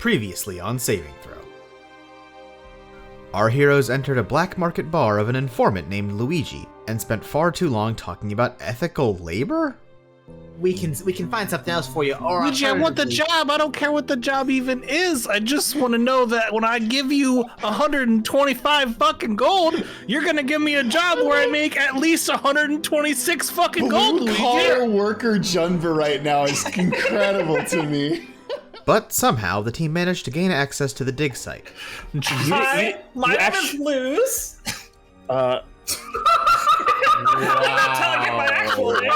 Previously on Saving Throw. Our heroes entered a black market bar of an informant named Luigi and spent far too long talking about ethical labor? We can find something else for you. Or Luigi, I want the job. I don't care what the job even is. I just want to know that when I give you 125 fucking gold, you're gonna give me a job where I make at least 126 fucking gold, Blue Luigi. collar worker Junver right now is incredible to me. But somehow the team managed to gain access to the dig site. Hi, my name is Luz. Wow. I'm not telling you my actual name.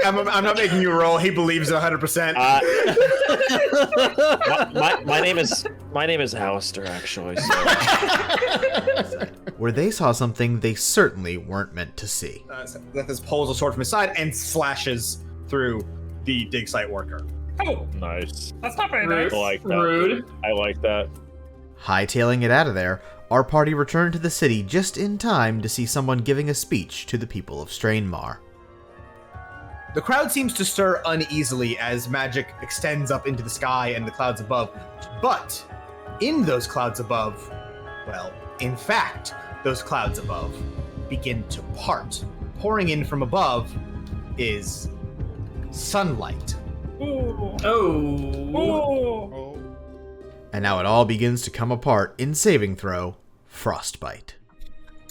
I'm not making you roll. He believes 100%. My name is Alistair, actually. So. Where they saw something they certainly weren't meant to see. Lethus pulls a sword from his side and slashes through the dig site worker. Oh, Nice. that's not very nice. I like that. Rude. I like that. Hightailing it out of there, our party returned to the city just in time to see someone giving a speech to the people of Stranemar. The crowd seems to stir uneasily as magic extends up into the sky and the clouds above. But in those clouds above, well, in fact, those clouds above begin to part. Pouring in from above is sunlight. Ooh. Oh. Ooh. And now it all begins to come apart in Saving Throw, Frostbite.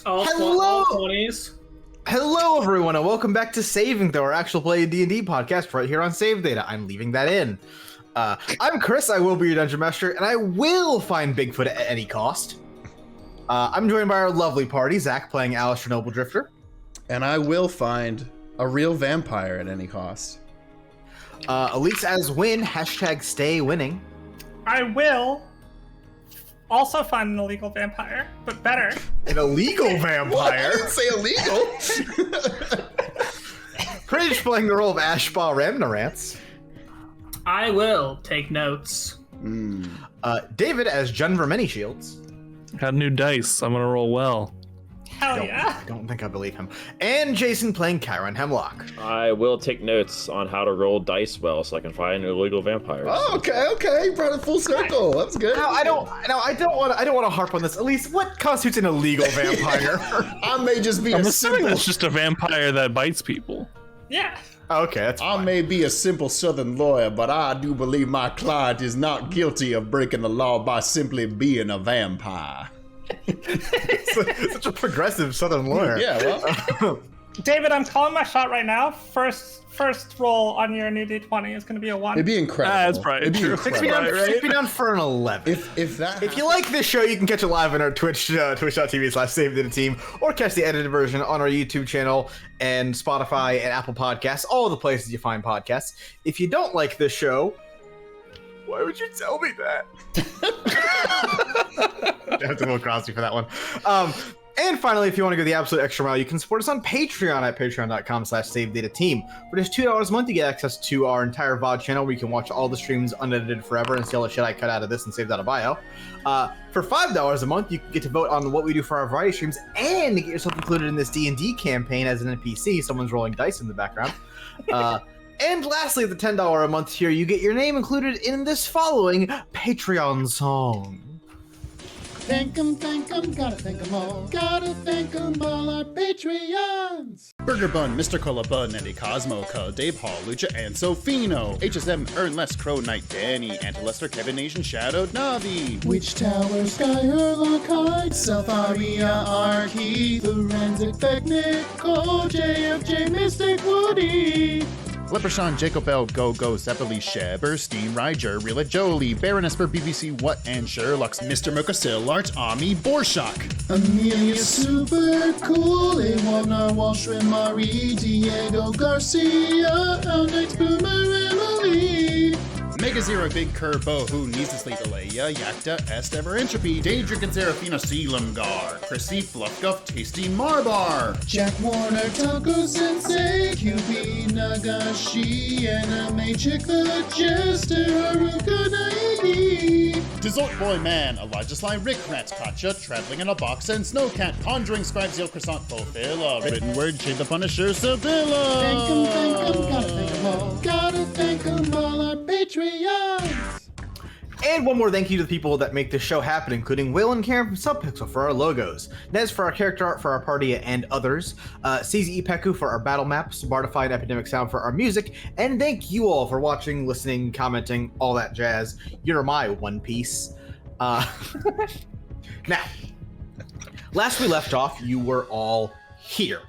Hello! 20s. Hello, everyone, and welcome back to Saving Throw, our Actual Play DnD podcast right here on Save Data. I'm leaving that in. I'm Chris, I will be your Dungeon Master, and I will find Bigfoot at any cost. I'm joined by our lovely party, Zach playing Alistair Noble Drifter. And I will find a real vampire at any cost. Elise as win, hashtag stay winning. I will also find an illegal vampire, but better. An illegal What? I vampire. didn't say illegal. Prij playing the role of Ashbaugh Ramnarance. I will take notes. David as Junver Many Shields. Got new dice. I'm gonna roll well. Hell yeah. I don't think I believe him. And Jason playing Chiron Hemlock. I will take notes on how to roll dice well so I can find illegal vampires. Oh, okay. You brought it full circle. That was good. Now I don't want to harp on this. Elise, what constitutes an illegal vampire? I may just be I'm a assuming simple. that's just a vampire that bites people. Yeah. Okay, that's I fine. may be a simple Southern lawyer, but I do believe my client is not guilty of breaking the law by simply being a vampire. Such a progressive Southern lawyer. Yeah, well, David, I'm calling my shot right now. First roll on your new D20 is going to be a 1. it'd be incredible. That's probably It'd be true. Stick me incredible. down, stick me down for an 11. If that If you like this show, you can catch it live on our Twitch, twitch.tv/SaveDataTeam, or catch the edited version on our YouTube channel and Spotify and Apple Podcasts, all the places you find podcasts. If you don't like this show, why would you tell me that? I have to go across you for that one. And finally, if you want to go the absolute extra mile, you can support us on Patreon at patreon.com/SaveDataTeam. For just $2 a month, you get access to our entire VOD channel where you can watch all the streams unedited forever and see all the shit I cut out of this and saved out of bio. For $5 a month, you can get to vote on what we do for our variety streams and get yourself included in this D&D campaign as an NPC. Someone's rolling dice in the background. And lastly, at the $10 a month tier, you get your name included in this following Patreon song. Thank 'em, gotta thank 'em all. Gotta thank 'em all, our Patreons. Burger Bun, Mr. Cola Bun, Andy Cosmo, Dave Hall, Lucha, and Sofino. HSM, Ernless, Crow Knight, Danny, Antilester, Kevin Nation, Shadowed Navi. Witch Tower, Sky Herlock, Hyde, Self Aria, Arky, Forensic, Technic, Cole, JFJ, Mystic, Woody. Leprechaun, Jacob Bell, Go-Go, Zeppeli, Sheber, Steam, Ryger, Rilla Jolie, Baron Esper, BBC, What, and Sherlock's Mr. Mochasil, Art, Ami, Borshock. Amelia, Super Cool, Iwana, Walsh, Mari, Diego Garcia, El Knight, Boomer, Emily. Mega Zero, Big Curbo, Who Needs to Sleep, Alea, Yakta, Estever, Entropy, Daedric and Serafina, Sealamgar, Chrissy, Fluffguff, Tasty, Marbar, Jack Warner, Taco Sensei, QB, Nagashi, Anime Chick, the Jester, Haruka, Naidi, Dessert Boy Man, Elijah Sly, Rick Rats, Katcha, Traveling in a Box, and Snowcat, Conjuring Scribe, Zeal Croissant, Fulfilla, Written Word, Jade the Punisher, Sevilla. Thank 'em, gotta thank 'em all, gotta thank 'em all, our Patreons! And one more thank you to the people that make this show happen, including Will and Karen from Subpixel for our logos, Nez for our character art for our party and others, CZ Ipeku for our battle maps, Bardify and Epidemic Sound for our music, and thank you all for watching, listening, commenting, all that jazz. You're my One Piece. Now, last we left off, you were all here,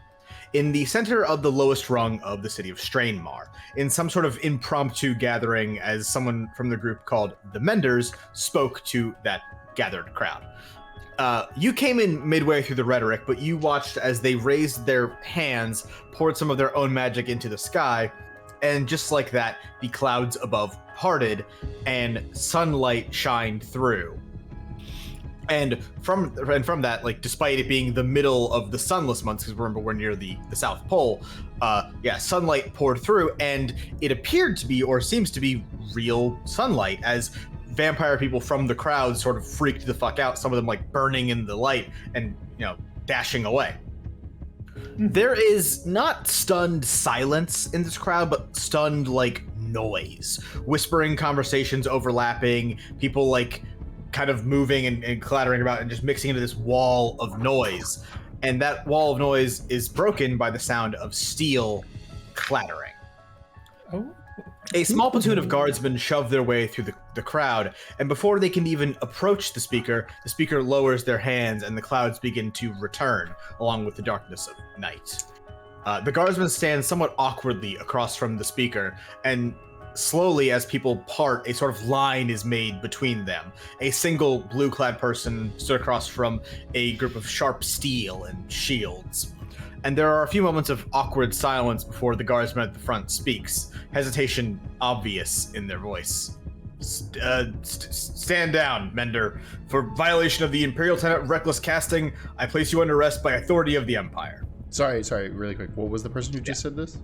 in the center of the lowest rung of the city of Stranemar, in some sort of impromptu gathering as someone from the group called the Menders spoke to that gathered crowd. You came in midway through the rhetoric, but you watched as they raised their hands, poured some of their own magic into the sky, and just like that, the clouds above parted and sunlight shined through. And from that, like, despite it being the middle of the sunless months, because remember we're near the South Pole, sunlight poured through, and it appeared to be, or seems to be, real sunlight, as vampire people from the crowd sort of freaked the fuck out, some of them like burning in the light and, dashing away. There is not stunned silence in this crowd, but stunned, like, noise. Whispering conversations overlapping, people, like, kind of moving and clattering about and just mixing into this wall of noise. And that wall of noise is broken by the sound of steel clattering. Oh. A small platoon of guardsmen shove their way through the crowd, and before they can even approach the speaker lowers their hands and the clouds begin to return, along with the darkness of night. The guardsmen stand somewhat awkwardly across from the speaker, and slowly, as people part, a sort of line is made between them. A single blue-clad person stood across from a group of sharp steel and shields. And there are a few moments of awkward silence before the guardsman at the front speaks, hesitation obvious in their voice. Stand down, Mender. For violation of the Imperial Tenet of Reckless Casting, I place you under arrest by authority of the Empire. Sorry, really quick. What was the person who just said this?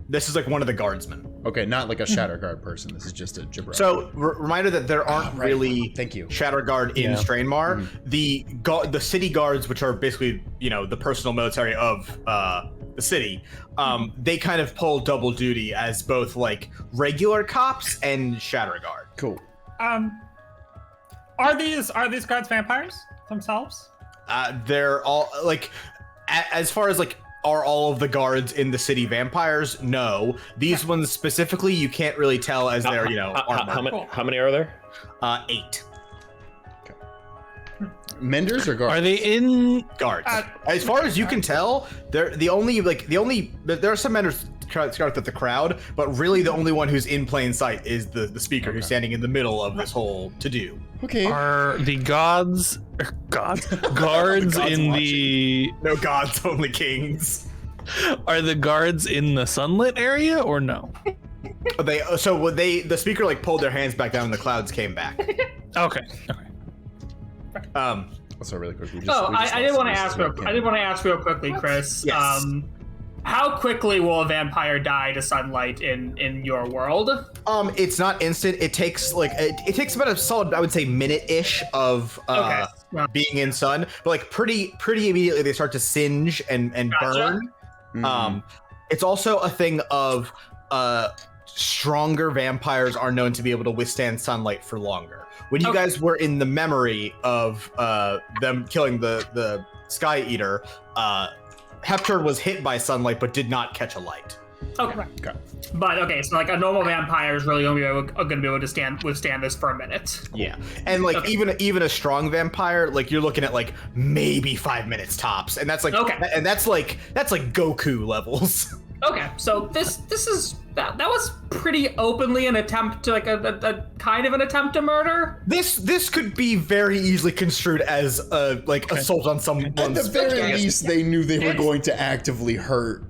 This is like one of the guardsmen. Okay, not like a Shatterguard person. This is just a gibber. So, reminder that there aren't really Thank you. Shatterguard in Stranemar. The city guards, which are basically, the personal military of the city, they kind of pull double duty as both like regular cops and Shatterguard. Cool. Are these guards vampires themselves? They're all like, as far as like, are all of the guards in the city vampires? No. These ones specifically, you can't really tell as they're, armored. How many are there? 8. Menders or guards? Are they in Guards. As far as you can tell, there are some Menders scattered at the crowd, but really the only one who's in plain sight is the speaker who's standing in the middle of this whole to-do. Okay. Are the guards in the No gods, only kings. Are the guards in the sunlit area or no? The speaker like pulled their hands back down and the clouds came back. Okay. Also, really quick. I did want to ask real quickly, Chris. Yes. How quickly will a vampire die to sunlight in your world? It's not instant. It takes it takes about a solid, I would say, minute-ish of being in sun, but like pretty immediately they start to singe and burn. Mm-hmm. It's also a thing of stronger vampires are known to be able to withstand sunlight for longer. When you guys were in the memory of them killing the Sky Eater, Hepturn was hit by sunlight but did not catch a light. Okay. But so like a normal vampire is really going to be able to withstand this for a minute. Yeah, and like even a strong vampire, like you're looking at like maybe 5 minutes tops, and that's like and that's like Goku levels. Okay, so this is that was pretty openly an attempt to like a kind of an attempt to murder. This could be very easily construed as assault on someone. At the very least, they knew they were going to actively hurt.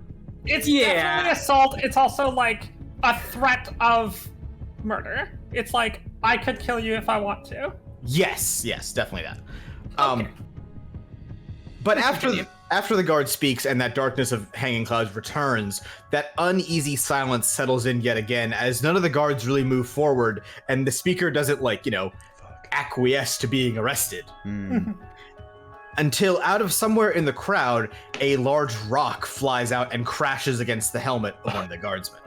It's definitely assault. It's also like a threat of murder. It's like, I could kill you if I want to. Yes, definitely that. But after the guard speaks and that darkness of hanging clouds returns, that uneasy silence settles in yet again as none of the guards really move forward and the speaker doesn't acquiesce to being arrested. Until out of somewhere in the crowd, a large rock flies out and crashes against the helmet of one of the guardsmen.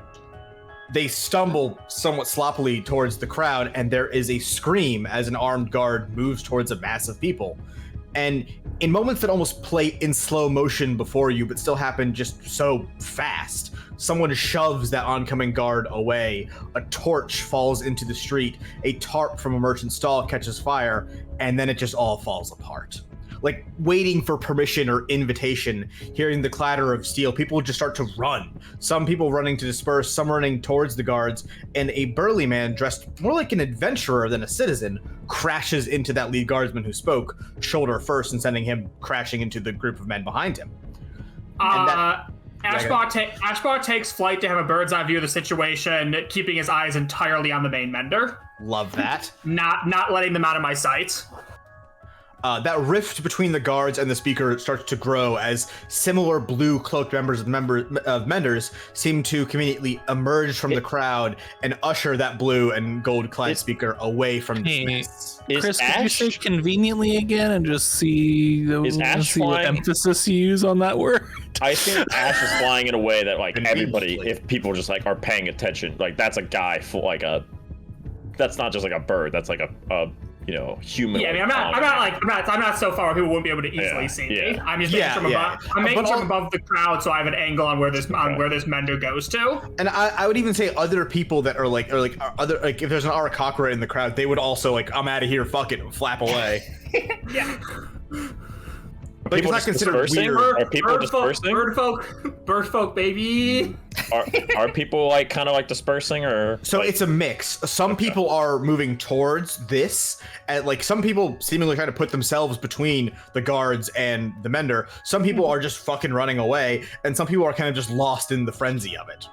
They stumble somewhat sloppily towards the crowd, and there is a scream as an armed guard moves towards a mass of people. And in moments that almost play in slow motion before you, but still happen just so fast, someone shoves that oncoming guard away. A torch falls into the street. A tarp from a merchant stall catches fire, and then it just all falls apart. Like waiting for permission or invitation, hearing the clatter of steel, people just start to run. Some people running to disperse, some running towards the guards, and a burly man dressed more like an adventurer than a citizen crashes into that lead guardsman who spoke, shoulder first, and sending him crashing into the group of men behind him. Ashbar takes flight to have a bird's eye view of the situation, keeping his eyes entirely on the main mender. Love that. Not letting them out of my sight. That rift between the guards and the speaker starts to grow as similar blue cloaked members of Menders seem to conveniently emerge from the crowd and usher that blue and gold clad speaker away from the mess. Chris, could you say conveniently again and just see what emphasis you use on that word? I think Ash is flying in a way that like everybody, if people just like are paying attention, like that's a guy full like a, that's not just like a bird, that's like a human. Yeah, I mean, I'm not so far people wouldn't be able to easily see me. I'm just making sure I'm above the crowd, so I have an angle on where this mender goes to. And I would even say other people that are like if there's an Arakakra in the crowd, they would also like, I'm out of here, fuck it, flap away. Yeah. Like, it's not considered weird. Are people dispersing? Bird folk, baby. Are people like kind of like dispersing or? So like... it's a mix. Some people are moving towards this, and like some people seemingly trying to put themselves between the guards and the mender. Some people are just fucking running away, and some people are kind of just lost in the frenzy of it.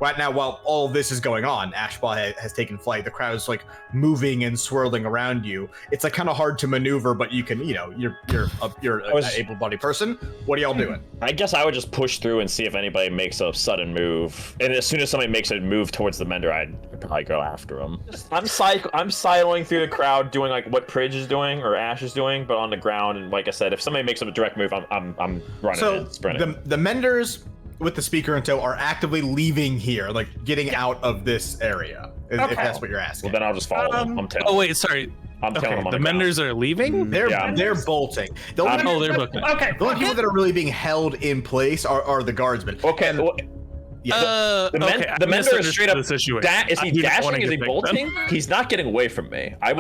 Right now, while all this is going on, Ashball has taken flight. The crowd is like moving and swirling around you. It's like kind of hard to maneuver, but you can, you're an able-bodied person. What are y'all doing? I guess I would just push through and see if anybody makes a sudden move. And as soon as somebody makes a move towards the mender, I'd probably go after them. I'm siloing through the crowd, doing like what Prij is doing or Ash is doing, but on the ground. And like I said, if somebody makes a direct move, I'm running and sprinting. The menders with the speaker in tow are actively leaving here, like getting out of this area, if that's what you're asking. Well, then I'll just follow them. I'm tailing. Oh wait, sorry. I'm tailing them on the menders are leaving? They're bolting. The only people that are really being held in place are the guardsmen. Okay. The mender is straight up. Is he dashing? Is he bolting? He's not getting away from me. I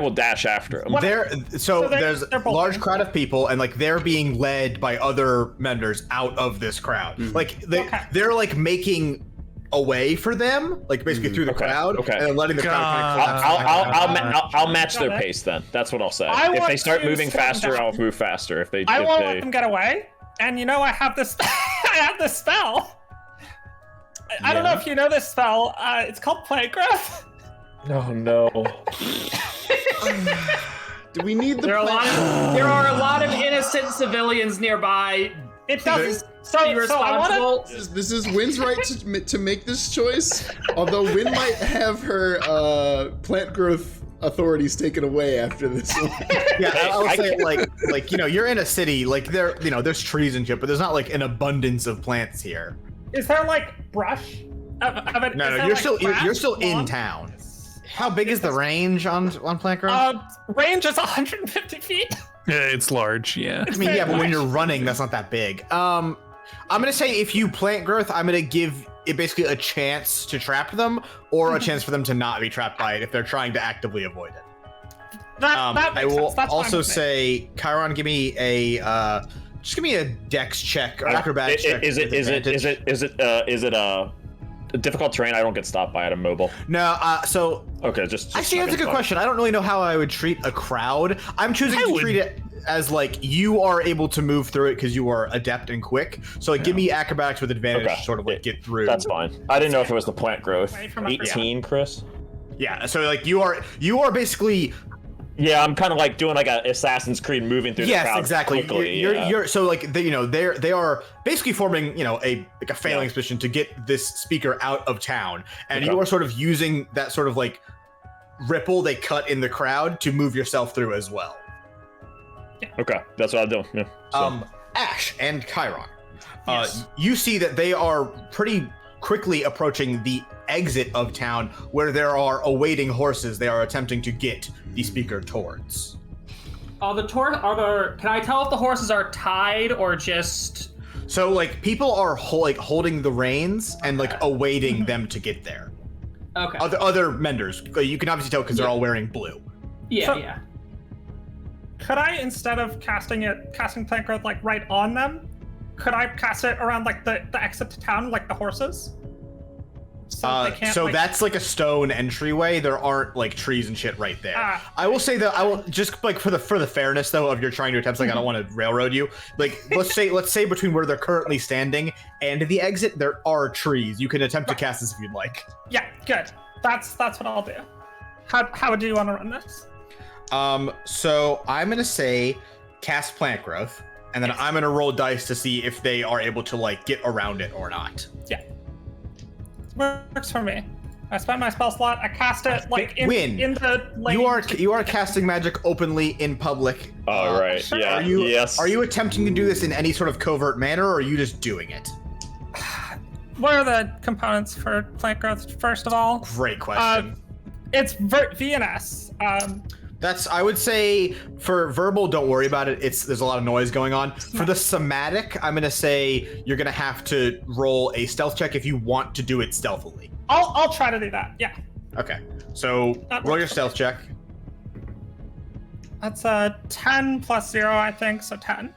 will dash after him. There's a large crowd of people, and like they're being led by other menders out of this crowd. Like they're like making a way for them, like basically through the crowd, and letting the crowd. I'll match their pace then. That's what I'll say. If they start moving faster, I'll move faster. I won't let them get away. And I have this. I have this spell. I don't know if you know this spell. It's called Plague Growth. Oh no. Do we need the? There are a lot of innocent civilians nearby. It doesn't. So I want to. This is Wynn's right to make this choice. Although Wynn might have her plant growth authorities taken away after this one. Yeah, I'll say like you're in a city, like there's trees and shit, but there's not like an abundance of plants here. Is there like brush? No, you're still in town. How big is the range on plant growth? Range is 150 feet. Yeah, it's large. Yeah. I mean, but when you're running, that's not that big. I'm gonna say if you plant growth, I'm gonna give it basically a chance to trap them, or a chance for them to not be trapped by it if they're trying to actively avoid it. I will also say, Chiron, give me a just give me a dex check or acrobat check. Is it a difficult terrain? I don't get stopped by it. I'm mobile. No. So okay, just actually, that's a good question. I don't really know how I would treat a crowd. I'm choosing to treat it as like you are able to move through it because you are adept and quick. So like, give me acrobatics with advantage to sort of like get through. That's fine. I didn't know if it was the plant growth. 18, Chris. Yeah. So like you are basically. Yeah, I'm kind of like doing like a Assassin's Creed, moving through the crowd. Yes, exactly. You're so like they are basically forming a failing expedition to get this speaker out of town, and you are sort of using that sort of like ripple they cut in the crowd to move yourself through as well. Okay, that's what I'll do. Yeah. So. Ash and Chiron, you see that they are pretty quickly approaching the exit of town where there are awaiting horses they are attempting to get the speaker towards. Can I tell if the horses are tied or just? So like people are holding the reins and like awaiting them to get there. Okay. Other menders, you can obviously tell because they're all wearing blue. Yeah. Could I, instead of casting plant growth like right on them, could I cast it around like the exit to town, like the horses? So, that's like a stone entryway. There aren't like trees and shit right there. I will say that I will just like for the fairness though of you're trying to attempt, like I don't want to railroad you. Like let's say between where they're currently standing and the exit there are trees. You can attempt to cast this if you'd like. Yeah, good. That's what I'll do. How do you want to run this? So I'm gonna say cast plant growth, and then I'm gonna roll dice to see if they are able to like get around it or not. Yeah. Works for me. I spend my spell slot. I cast it like in the lane. You are casting magic openly in public. Oh right. Sure. Yeah. Are you attempting to do this in any sort of covert manner, or are you just doing it? What are the components for plant growth? First of all, Great question. It's VNS. I would say for verbal, don't worry about it. There's a lot of noise going on. For the somatic, I'm gonna say you're gonna have to roll a stealth check if you want to do it stealthily. I'll try to do that. Yeah. Okay. So roll your stealth check. That's a 10 plus 0, I think. So 10.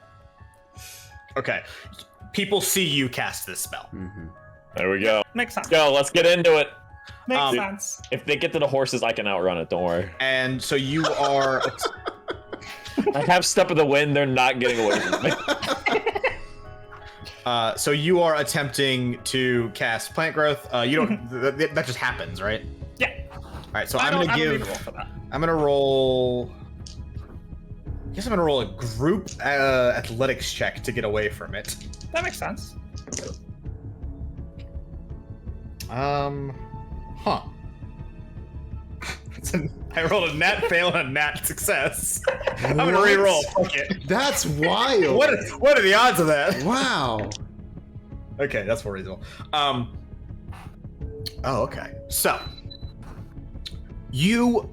Okay. People see you cast this spell. Mm-hmm. There we go. Makes sense. Go. Let's get into it. Makes sense. If they get to the horses, I can outrun it. Don't worry. And so you are. I have step of the wind. They're not getting away from me. So you are attempting to cast plant growth. You don't. That just happens, right? Yeah. All right. So I'm gonna roll. I guess I'm gonna roll a group athletics check to get away from it. That makes sense. Huh. I rolled a nat fail and a nat success. I'm gonna re-roll. Fuck it. That's wild. What are the odds of that? Wow. Okay, that's more reasonable. Oh, okay. So you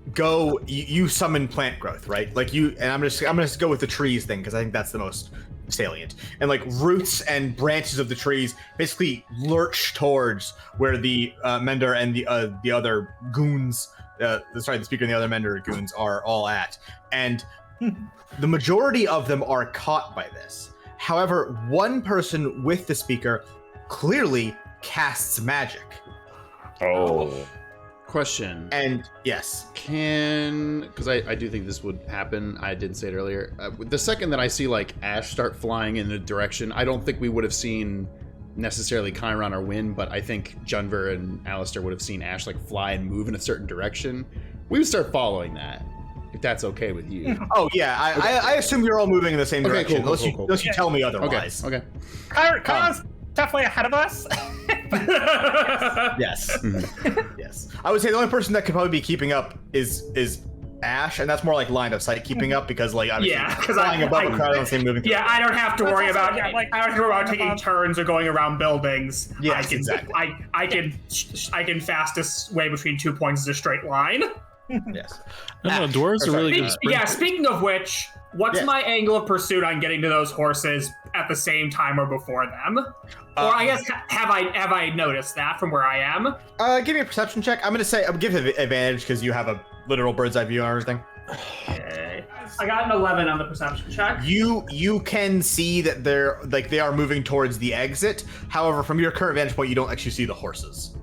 summon plant growth, right? Like and I'm gonna go with the trees thing because I think that's the most salient. And like roots and branches of the trees basically lurch towards where the mender and the other goons, the speaker and the other mender goons are all at. And the majority of them are caught by this. However, one person with the speaker clearly casts magic. Oh. Question. And yes. Because I do think this would happen. I did say it earlier. The second that I see like ash start flying in a direction, I don't think we would have seen necessarily Chiron or Wind, but I think Junver and Alistair would have seen ash like fly and move in a certain direction. We would start following that, if that's okay with you. Oh yeah, I assume you're all moving in the same direction, cool. unless you tell me otherwise. Okay. Chiron's definitely ahead of us. Yes. Yes. I would say the only person that could probably be keeping up is Ash, and that's more like line of sight keeping up because like obviously flying above a crowd on the same moving. Yeah, I don't have to worry about I don't have to worry about taking turns or going around buildings. Yes, exactly. I can fastest way between 2 points is a straight line. Yes. No, dwarves are really good. Yeah, speaking of which, what's my angle of pursuit on getting to those horses at the same time or before them? Or I guess have I noticed that from where I am? Give me a perception check. I'm gonna say I'll give it advantage because you have a literal bird's eye view on everything. Okay. I got an 11 on the perception check. You can see that they are moving towards the exit. However, from your current vantage point, you don't actually see the horses.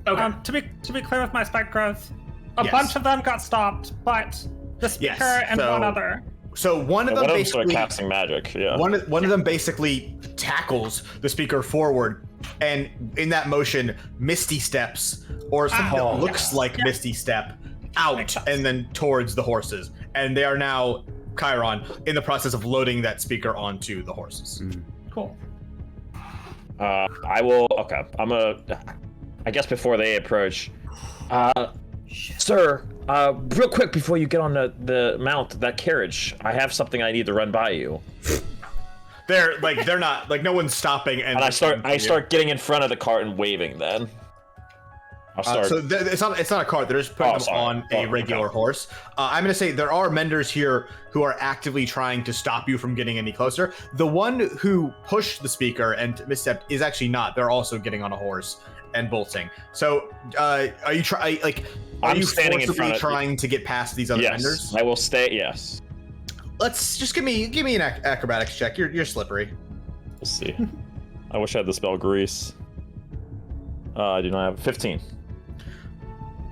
Okay. To be clear with my spec growth, a bunch of them got stopped, but the speaker and one other. So one of them basically casting magic. Yeah. One of them basically tackles the speaker forward, and in that motion, Misty steps or something that looks like Misty step out and then towards the horses, and they are now Chiron in the process of loading that speaker onto the horses. Cool. I will. Okay. I guess before they approach, sir. Real quick before you get on the mount, that carriage, I have something I need to run by you. They're not like no one's stopping, and I start getting in front of the cart and waving. Then I'll start. So it's not a cart. They're just putting them on a regular horse. I'm gonna say there are menders here who are actively trying to stop you from getting any closer. The one who pushed the speaker and misstepped is actually not. They're also getting on a horse and bolting. So are you forcibly trying to get past these other menders? I will stay. Yes. Let's just give me an acrobatics check. You're slippery. We'll see. I wish I had the spell grease. I do not have 15.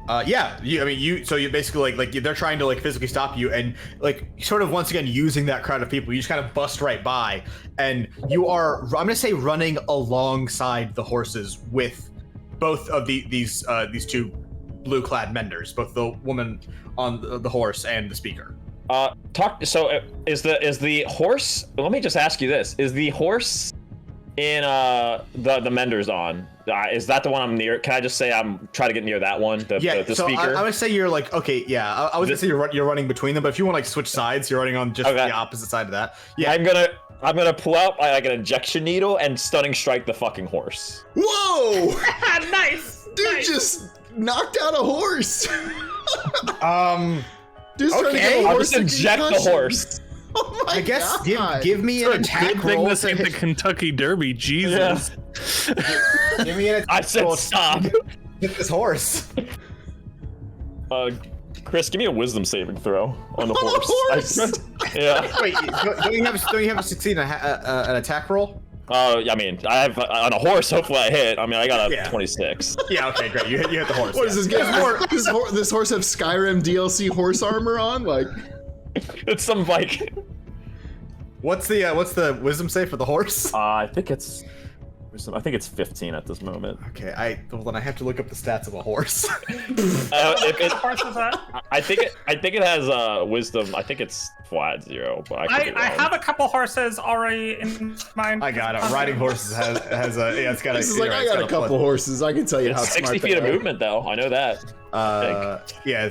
So you basically like they're trying to like physically stop you, and like sort of once again using that crowd of people, you just kind of bust right by, and you are, I'm gonna say, running alongside the horses with both of these two blue-clad menders, both the woman on the horse and the speaker. Is the horse? Let me just ask you this: is the horse in the menders on? Is that the one I'm near? Can I just say I'm trying to get near that one? The speaker. I would say you're like, okay, yeah. I was gonna say you're running between them, but if you want to like switch sides, you're running on just the opposite side of that. Yeah, I'm gonna pull out like an injection needle and stunning strike the fucking horse. Whoa! Nice. Dude just knocked out a horse. Dude's trying to Okay. get a I'll horse just inject the horse. Oh my I guess God. give me an Good attack thing roll. this ain't the Kentucky Derby. Jesus. Give me an attack I said roll. stop. Hit this horse. Chris, give me a wisdom saving throw on the On a horse. horse? Yeah. Wait, don't you have to succeed an attack roll? I mean, I have on a horse. Hopefully, I hit. I mean, I got a Yeah. 26. Yeah. Okay. Great. You hit the horse. What does this get? This horse have Skyrim DLC horse armor on? Like, It's some like. What's the wisdom save for the horse? I think it's 15 at this moment. Okay. I have to look up the stats of a horse. What horse is that? I think it has wisdom. I think it's flat 0, but I could be I wrong. have a couple horses already in mind. I got it. Riding horses has a it's got a. this is like, I got a couple horses. I can tell you how It's smart 60 they feet of are. movement, though. I know that. Yeah,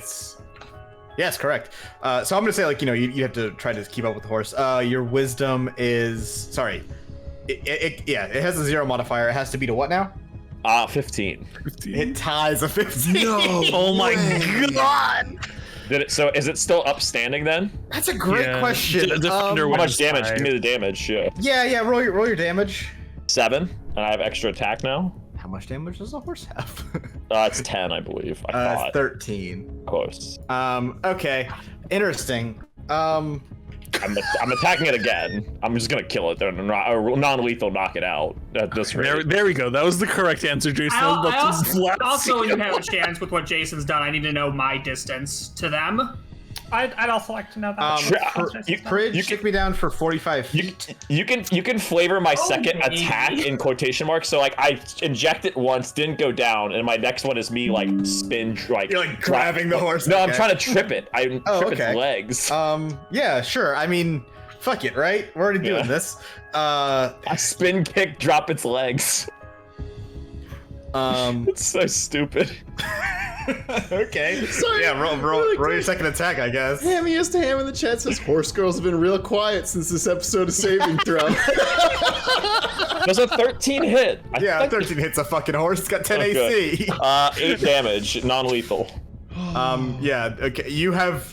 it's correct. So I'm gonna say like you have to try to keep up with the horse. Your wisdom is it has a 0 modifier. It has to be to what now? 15. It ties a 15. No. Oh my way. God. So is it still upstanding then? That's a great Yeah. question. Defender How Which much is damage? fine. Give me the damage. Yeah. Yeah. Roll your damage. 7, and I have extra attack now. How much damage does a horse have? It's 10, I believe. I thought. It's 13. Close. Okay. Interesting. I'm attacking it again. I'm just gonna kill it. Non-lethal knock it out at this rate. There we go. That was the correct answer, Jason. I was about to blast Also, you. when you have a chance with what Jason's done, I need to know my distance to them. I'd also like to know that. Prij, kick me down for 45 feet. You can flavor my second maybe. attack in quotation marks. So like I inject it once, didn't go down, and my next one is me like spin like. You're like grabbing the horse. No, I'm Okay. trying to trip it. I trip okay. its legs. Yeah, sure. I mean, fuck it, right? We're already doing this. I spin kick, drop its legs. It's so stupid. Okay. Sorry, Yeah, roll your second attack, I guess. Hammiest ham in the chat says horse girls have been real quiet since this episode of Saving Throw. Does a 13 hit? Yeah, 13 hits a fucking horse. It's got 10 Okay. AC. 8 damage, non-lethal. Yeah. Okay. You have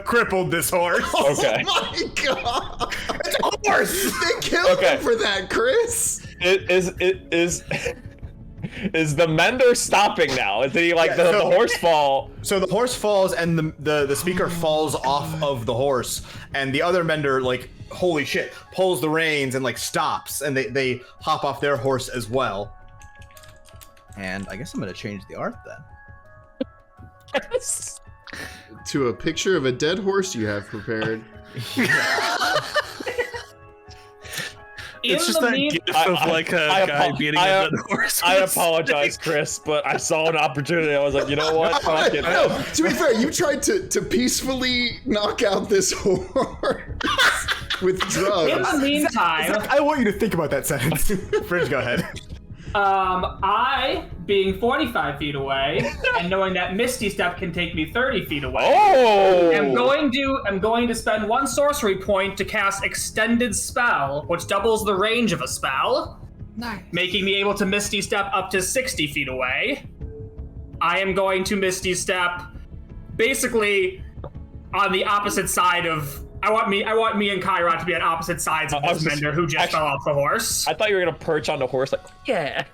crippled this horse. Okay. Oh my God! It's a horse. They killed Okay. him for that, Chris. Is the mender stopping now? Did he like Yeah, the so- horse fall? So the horse falls, and the speaker falls off of the horse, and the other mender, like, holy shit, pulls the reins and like stops, and they hop off their horse as well. And I guess I'm gonna change the art then. To a picture of a dead horse you have prepared. It's just that gif of like a guy beating a dead horse. I apologize, Chris, but I saw an opportunity. I was like, you know what? Fuck it. No, to be fair, you tried to peacefully knock out this horse with drugs. In the meantime, I want you to think about that sentence. Prij, go ahead. I, being 45 feet away, and knowing that Misty Step can take me 30 feet away, Oh! I'm going to spend 1 sorcery point to cast Extended Spell, which doubles the range of a spell, Nice. making me able to Misty Step up to 60 feet away. I am going to Misty Step, basically on the opposite side of. I want me and Kyron to be on opposite sides of this Mender who just fell off the horse. I thought you were gonna perch on the horse, like, yeah.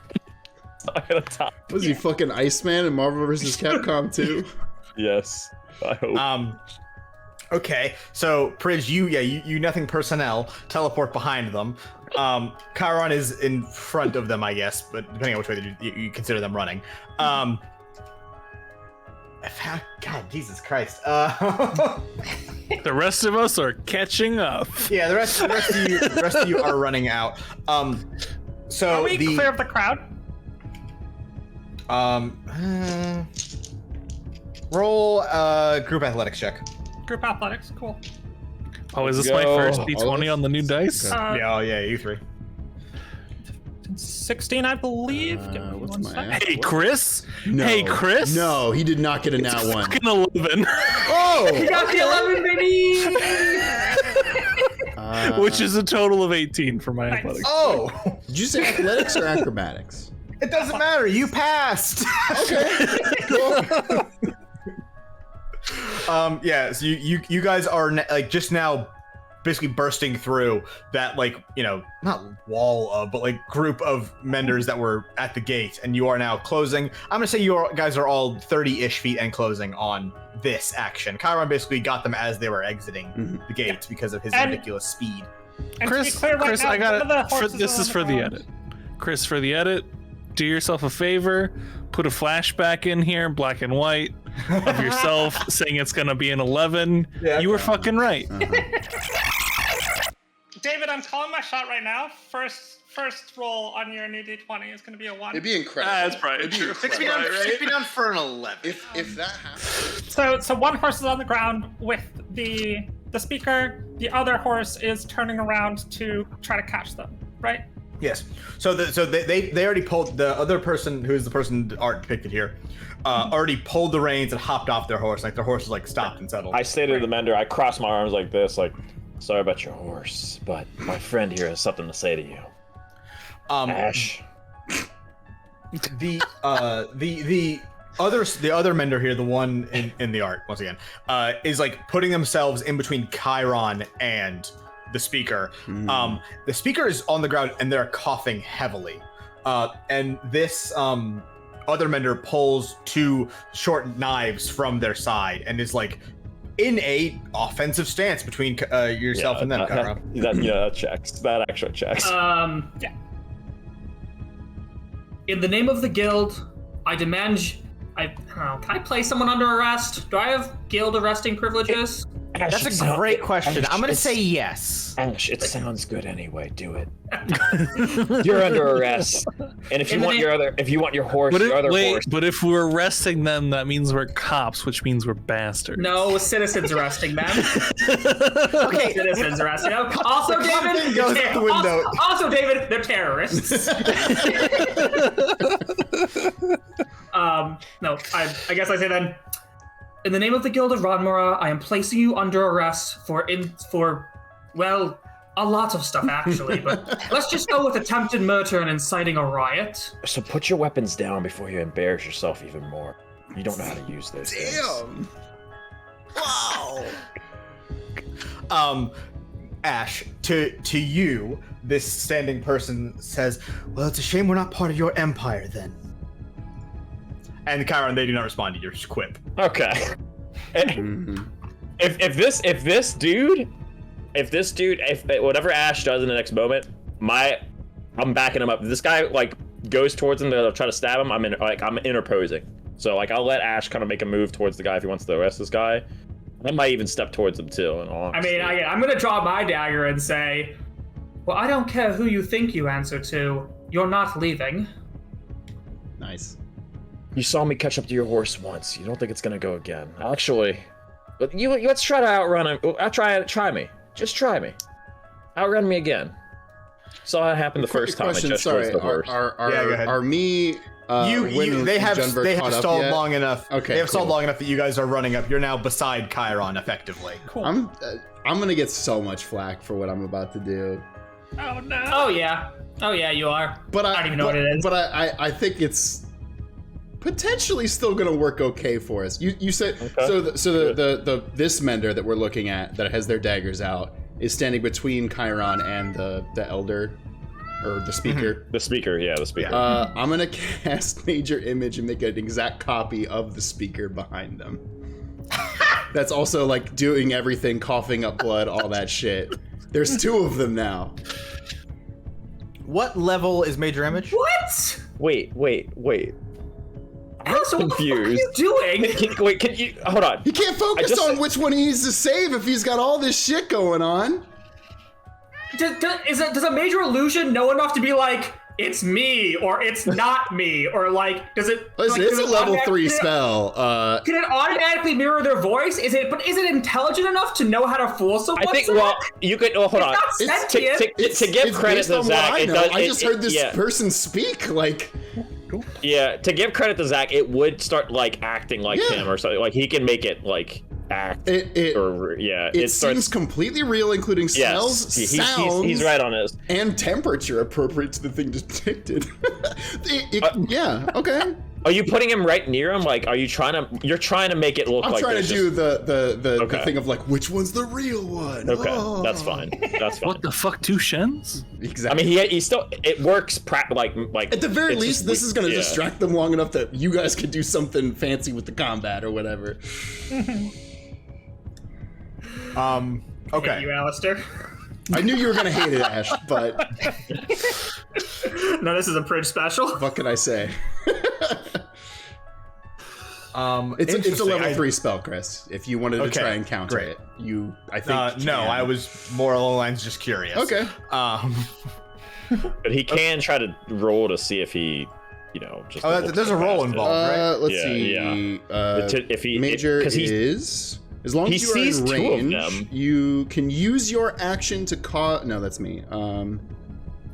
On top. Was he fucking Iceman in Marvel vs. Capcom 2? Yes, I hope. Okay, so Prij, you nothing personnel teleport behind them. Chiron is in front of them, I guess, but depending on which way you consider them running. God, Jesus Christ. The rest of us are catching up. Yeah, the rest of you are running out. So Are we clear of the crowd? Roll group athletics check. Group athletics, cool. Oh, is this Let's my go. first D20 on the new dice? Yeah, you three. 16, I believe. Give me What's one my second. Hey, Chris? No. Hey, Chris? No, he did not get a nat one. Fucking 11. Oh! You got the 11, baby! Which is a total of 18 for my Nice. athletics. Oh! Did you say athletics or acrobatics? It doesn't matter. You passed. Okay. Cool. Yeah. So you guys are like just now, basically bursting through that, like, not wall of, but like group of menders that were at the gate, and you are now closing. I'm gonna say you guys are all 30-ish feet and closing on this action. Chiron basically got them as they were exiting the gate because of his ridiculous speed. And to be Chris, clear, Chris, now, I got one of the it. horses This are is on for the ground. edit. Chris, for the edit, do yourself a favor, put a flashback in here, black and white, of yourself saying it's gonna be an 11. Yeah, you were fucking right. David, I'm calling my shot right now. First roll on your new D20 is going to be a 1. It'd be incredible. That's probably It'd be true. incredible. Stick me down for an 11. If that happens. So one horse is on the ground with the speaker. The other horse is turning around to try to catch them, right? Yes. So they already pulled, the other person, who's the person Art depicted here, already pulled the reins and hopped off their horse. Like their horse is like stopped and settled. I say to the Mender, I cross my arms like this, like, sorry about your horse, but my friend here has something to say to you. Ash. The other mender here, the one in the art, once again, is like putting themselves in between Chiron and the speaker. The speaker is on the ground and they're coughing heavily. And this other mender pulls 2 short knives from their side and is like in a offensive stance between yourself and them, Chiron. That checks. That actually checks. Yeah. In the name of the guild, I demand. Can I place someone under arrest? Do I have guild arresting privileges? Ash, That's a great question. I'm gonna say yes. Ash, it sounds good anyway. Do it. You're under arrest, and if you want your horse, horse. But if we're arresting them, that means we're cops, which means we're bastards. No, citizens arresting them. Okay. Citizens arresting them. Also, David. Goes out the window. Also, David, they're terrorists. No, I guess I say then. In the name of the Guild of Rodmora, I am placing you under arrest for well, a lot of stuff actually, but let's just go with attempted murder and inciting a riot. So put your weapons down before you embarrass yourself even more. You don't know how to use those things. Damn. Wow. Ash, to you, this standing person says, "Well, it's a shame we're not part of your empire then." And Chiron, they do not respond to your quip. Okay. If whatever Ash does in the next moment, I'm backing him up. If this guy like goes towards him to try to stab him, I'm interposing. So like I'll let Ash kind of make a move towards the guy if he wants to arrest this guy. I might even step towards him too. I'm gonna draw my dagger and say, well, I don't care who you think you answer to. You're not leaving. Nice. You saw me catch up to your horse once. You don't think it's gonna go again? Actually, but let's try to outrun him. Try me. Just try me. Outrun me again. Saw it happen the first time. Question, I just towards the horse. go ahead. Are me? They have stalled long enough. Okay, they have cool. stalled long enough that you guys are running up. You're now beside Chiron, effectively. Cool. I'm gonna get so much flack for what I'm about to do. Oh no. Oh yeah, you are. But I don't even know what it is. But I think it's potentially still gonna work okay for us. You said the this mender that we're looking at that has their daggers out is standing between Chiron and the elder or the speaker. The speaker, yeah, the speaker. I'm gonna cast Major Image and make an exact copy of the speaker behind them. That's also like doing everything, coughing up blood, all that shit. There's 2 of them now. What level is Major Image? What? Wait. I'm Alistair, confused. What the fuck are you doing? Can you hold on? He can't focus on which one he needs to save if he's got all this shit going on. Does a major illusion know enough to be like, it's me, or it's not me, or like, does it? Listen, like, it's a level 3 spell. Can it automatically mirror their voice? Is it intelligent enough to know how to fool someone? I think. Well, you could. Oh, hold on. Not sentient. To give credit to Zach, I just heard this person speak. Like, yeah. To give credit to Zach, it would start like acting like him or something. Like he can make it like act. It seems completely real, including smells, sounds. He's right on this. And temperature appropriate to the thing detected. Yeah. Okay. Are you putting him right near him? Like, are you trying to? You're trying to make it look like. I'm trying to do the thing of like, which one's the real one? Okay, oh. That's fine. That's fine. What the fuck, 2 shens? Exactly. I mean, he still. It works. Like. At the very least, this is going to distract them long enough that you guys can do something fancy with the combat or whatever. Okay. Hey, you, Alistair. I knew you were going to hate it, Ash, but No, this is a Prij special. what can I say? It's a level 3 spell, Chris. If you wanted to try and counter it, I think. No, I was more along the lines just curious. Okay. But he can try to roll to see if he, just. There's a roll involved, right? Let's see. If he Major is. As long as you are in range, you can use your action to cause. No, that's me.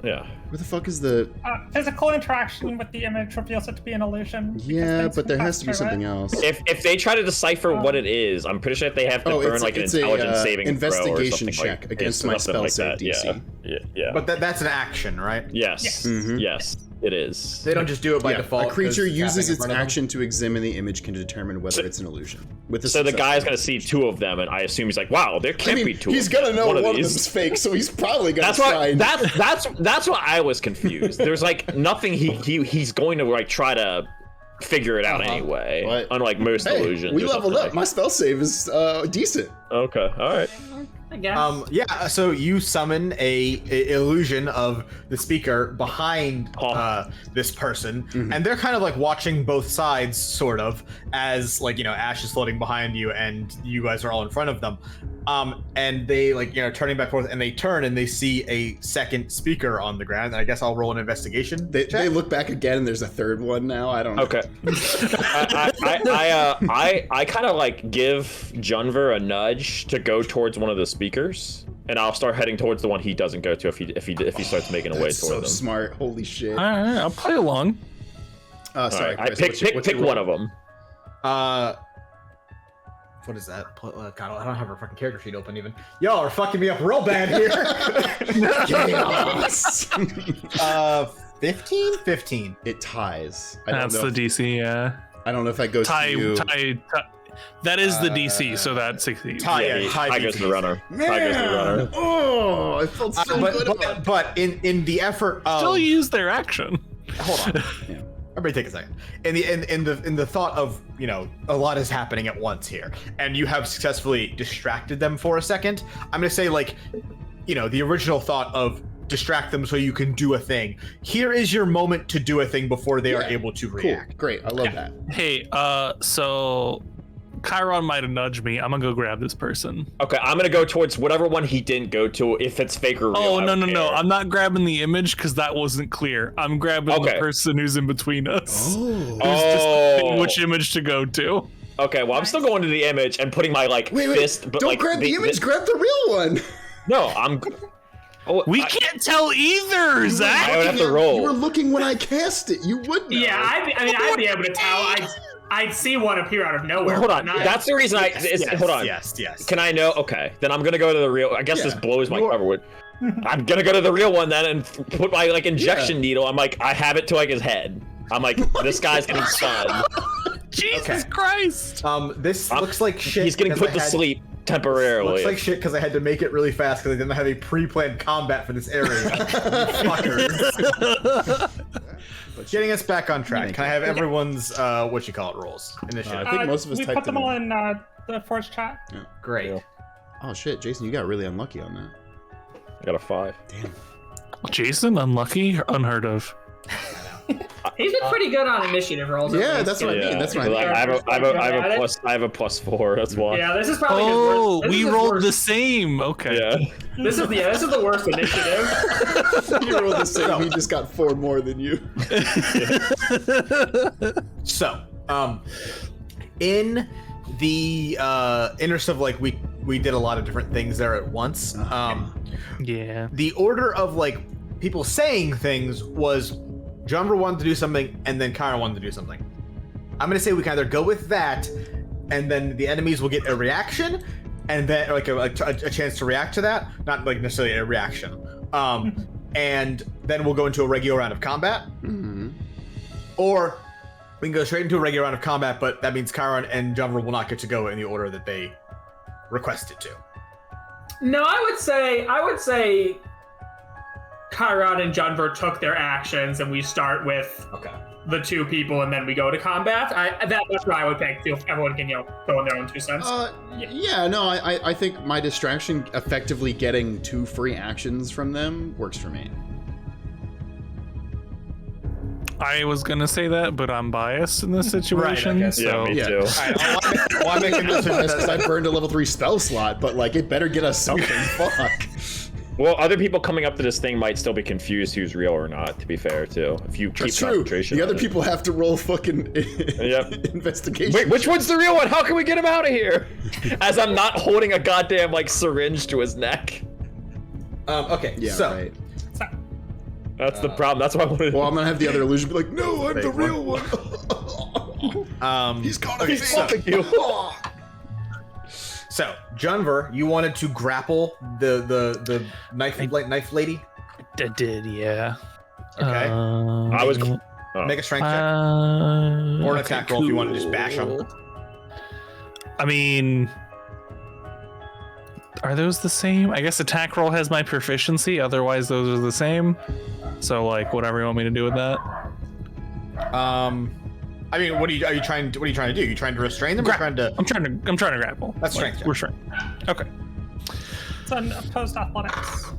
Yeah. Where the fuck is the? Physical interaction with the image reveals it to be an illusion. Yeah, but there has to be something else. If they try to decipher what it is, I'm pretty sure they have to burn like an intelligence saving investigation throw or check like, against my spell save DC. Yeah. But that's an action, right? Yes. Yes. It is. They don't just do it by default. A creature uses its action to examine the image can determine whether it's an illusion. So the guy's gonna see 2 of them, and I assume he's like, "Wow, there can't be 2." He's gonna know one of them's fake, so he's probably gonna. That's why I was confused. There's like nothing he's going to like try to figure it out anyway. What? Unlike most illusions. We leveled up. My spell save is decent. Okay. All right. I guess. So you summon a illusion of the speaker behind this person, and they're kind of like watching both sides, sort of, as like Ash is floating behind you, and you guys are all in front of them. And they like turning back and forth, and they turn and they see a second speaker on the ground. And I guess I'll roll an investigation. They look back again, and there's a third one now. I don't know. Okay. I kind of like give Junver a nudge to go towards one of the speakers, and I'll start heading towards the one he doesn't go to if he starts making a way towards them. So smart. Holy shit. All right, I'll play along. Sorry, right, Chris, pick one of them. What is that? God, I don't have our fucking character sheet open even. Y'all are fucking me up real bad here. Chaos. 15? It ties. That's the DC, yeah. I don't know if that goes to you. That is the DC, so that succeeds. Tie goes to the runner. Man! Oh, I felt so good about it. But in the effort of... Still use their action. Hold on. Yeah. Everybody take a second. In the thought of, a lot is happening at once here, and you have successfully distracted them for a second, I'm gonna say the original thought of distract them so you can do a thing. Here is your moment to do a thing before they are able to react. Cool. Great. I love that. Hey, so Chiron might have nudged me. I'm gonna go grab this person. Okay, I'm gonna go towards whatever one he didn't go to, if it's fake or real. Oh, no. I'm not grabbing the image because that wasn't clear. I'm grabbing the person who's in between us. Who's just which image to go to. Okay, well, I'm still going to the image and putting my fist. But don't grab the image, grab the real one. No, I'm. We can't tell either, Zach. I would have to roll. You were looking when I cast it. You would know. Yeah, I'd be able to tell. I'd see one appear out of nowhere. Hold on. That's the reason hold on. Yes. Can I know? Okay, then I'm gonna go to the real. I guess this blows my cover. I'm gonna go to the real one then and put my injection needle. I'm like, I have it to his head. I'm like, this guy's getting stunned. Jesus Christ! This looks like shit. He's getting because put to sleep temporarily. Looks like shit because I had to make it really fast because I didn't have a pre-planned combat for this area. Fuckers. Getting us back on track. Can I have everyone's rolls? Initiative. I think most of us we typed put them them all in. in the force chat. Yeah. Great. Yeah. Oh shit, Jason, you got really unlucky on that. I got a 5. Damn. Jason, unlucky or unheard of? He's been pretty good on initiative rolls. at Yeah, least. that's what I mean. That's what I mean. I have a +4. That's why. Yeah, this is probably his Oh, worst. This is we his rolled worst. the same. Okay. Yeah. This is the worst initiative. You rolled the same. He just got 4 more than you. So, in the interest of like we did a lot of different things there at once. Yeah. The order of like people saying things was Jumper wanted to do something and then Kyra wanted to do something. I'm gonna say we can either go with that, and then the enemies will get a reaction, and then like a chance to react to that, not like necessarily a reaction. And then we'll go into a regular round of combat, or we can go straight into a regular round of combat, but that means Kyra and Jumper will not get to go in the order that they requested to. No, I would say Chiron and Junver took their actions, and we start with the 2 people, and then we go to combat. That's what I would pick. If everyone can, go in their own 2 cents. Yeah, no, I think my distraction effectively getting 2 free actions from them works for me. I was gonna say that, but I'm biased in this situation. guess so Yeah, me too. Why make a decision? Because I burned a level 3 spell slot, but like it better get us something. Fuck. Well, other people coming up to this thing might still be confused who's real or not, to be fair, too. If you keep That's true. concentration The on other it. people have to roll fucking investigation. Wait, which one's the real one? How can we get him out of here? As I'm not holding a goddamn, like, syringe to his neck. Okay, Yeah, so right. That's the problem. That's why I wanted Well, I'm gonna have the other illusion be like, no, I'm the Fake real one. he's caught okay, He's so, fucking you. so Junver, you wanted to grapple the knife lady. I did, yeah. Okay. I was... Make a strength check or an attack roll if you want to just bash them. I mean, are those the same? I guess attack roll has my proficiency. Otherwise, those are the same. So, like, whatever you want me to do with that. I mean, what are you trying to do? You trying to restrain them? Or trying to? I'm trying to grapple. That's strength check. We're strength. Okay. It's an opposed athletics.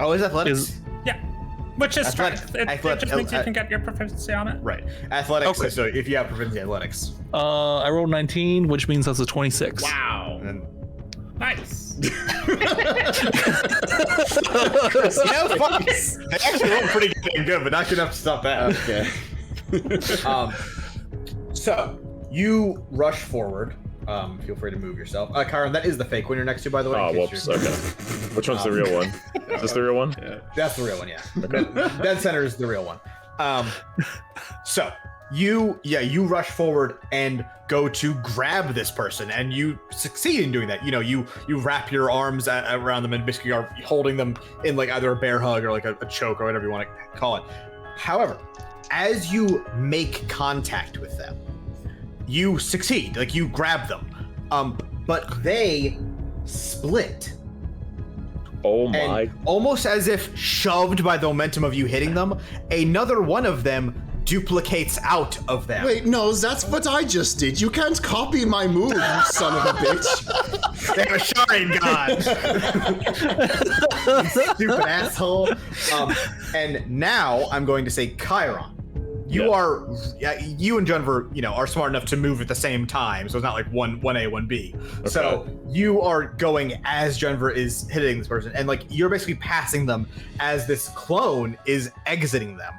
Oh, is athletics? Yeah. Which is Athletic- strength. It athletic- just means you can get your proficiency on it. Right. Athletics. Okay. So if you have proficiency athletics. I rolled 19, which means that's a 26. Wow. And Nice. you know, fuck, they actually rolled pretty good, but not good enough to stop that. Okay. So you rush forward. Feel free to move yourself. Kyron, that is the fake one you're next to, by the way. Oh, in case whoops. you're- Okay. Which one's the real one? Is this the real one? That's the real one, yeah. Dead center is the real one. So you rush forward and go to grab this person, and you succeed in doing that. You wrap your arms around them and basically are holding them in like either a bear hug or like a choke or whatever you want to call it. However, as you make contact with them, you succeed. Like you grab them, but they split. Oh my. And almost as if shoved by the momentum of you hitting them, another one of them duplicates out of them. Wait, no, that's what I just did. You can't copy my move, you son of a bitch. They have a shine god. You stupid asshole. And now I'm going to say Chiron. You and Junver, are smart enough to move at the same time, so it's not like one A, one B. Okay. So you are going as Junver is hitting this person, and like you're basically passing them as this clone is exiting them.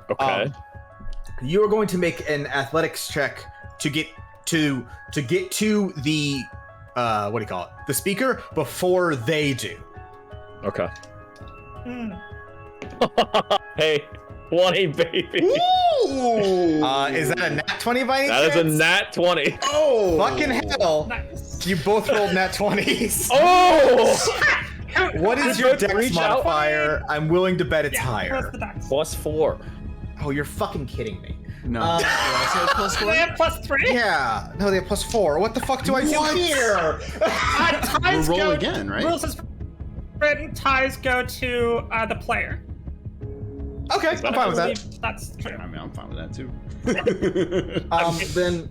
Okay. You are going to make an athletics check to get to the the speaker before they do. Okay. Hey. 20, baby. Ooh! Is that a nat 20 by any That chance? is a nat 20. Oh! Fucking hell. Nice. You both rolled nat 20s. Oh! What is your dex reach out? modifier? I'm willing to bet it's Yeah, higher. what's the dex? +4. Oh, you're fucking kidding me. No. Did I say plus Do they have +3? Yeah. No, they have +4. What the fuck do I do here? Ties We'll roll go, again, right? Rules is written, ties go to the player. Okay, I'm fine with that. That's true. I mean, I'm fine with that too. Then.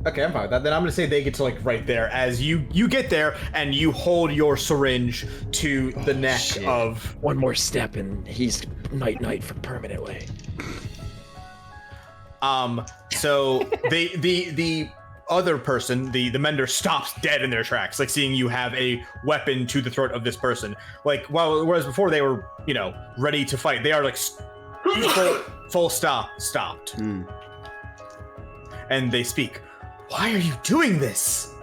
Okay, I'm fine with that. Then I'm gonna say they get to like right there as you get there and you hold your syringe to the neck of. One more step and he's night for permanently. So the other person, the mender, stops dead in their tracks, like seeing you have a weapon to the throat of this person. Like, whereas before they were, ready to fight, they are like full stopped. And they speak. Why are you doing this?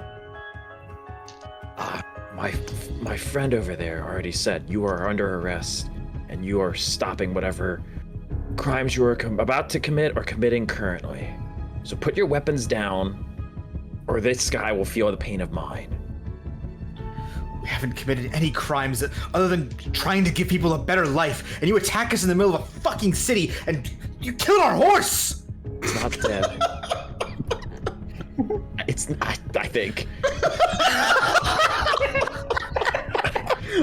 My friend over there already said you are under arrest and you are stopping whatever crimes you are about to commit or committing currently. So put your weapons down or this guy will feel the pain of mine. We haven't committed any crimes other than trying to give people a better life, and you attack us in the middle of a fucking city and you killed our horse! It's not dead. It's not, I think.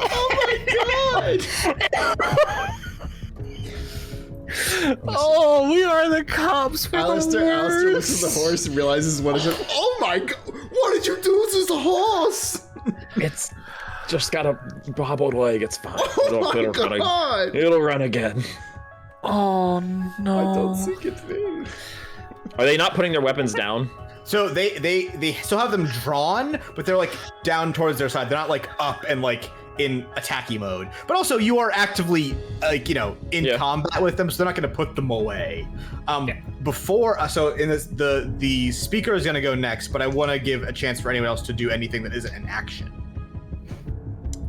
Oh my god! Oh, we are the cops. Alistair looks at the horse and realizes what is it. Oh my god! What did you do to the horse? It's just got a bobbled leg. It's fine. Oh my god! It'll run again. Oh no! I don't think it's me. Are they not putting their weapons down? So they still have them drawn, but they're like down towards their side. They're not like up and like in attacky mode. But also you are actively like, in combat with them, so they're not going to put them away. Before, so in this, the speaker is going to go next, but I want to give a chance for anyone else to do anything that isn't an action.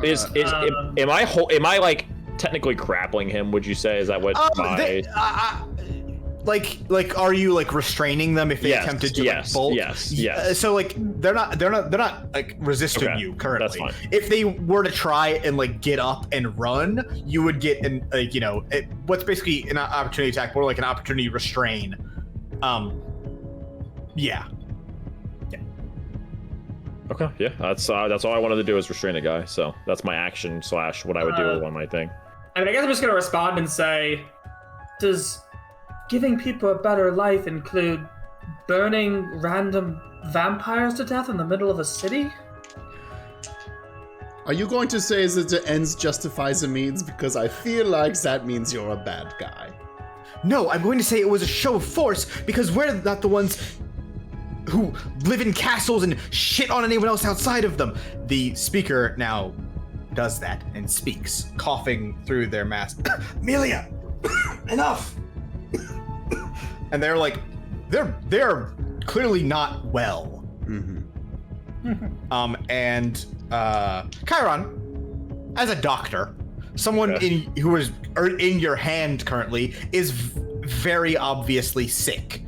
Am I like technically grappling him? Would you say is that what Like, are you like restraining them if they attempted to like bolt? Yes. So like they're not like resisting you currently. That's fine. If they were to try and like get up and run, you would get an what's basically an opportunity attack, more like an opportunity restrain. Yeah. Okay. Yeah. That's all I wanted to do is restrain a guy. So that's my action / what I would do on my thing. I mean, I guess I'm just gonna respond and say, does giving people a better life include burning random vampires to death in the middle of a city? Are you going to say that the ends justifies the means? Because I feel like that means you're a bad guy. No, I'm going to say it was a show of force because we're not the ones who live in castles and shit on anyone else outside of them. The speaker now does that and speaks, coughing through their mask. Amelia, enough! And they're like, they're clearly not well. And Chiron, as a doctor, someone who is in your hand currently is very obviously sick.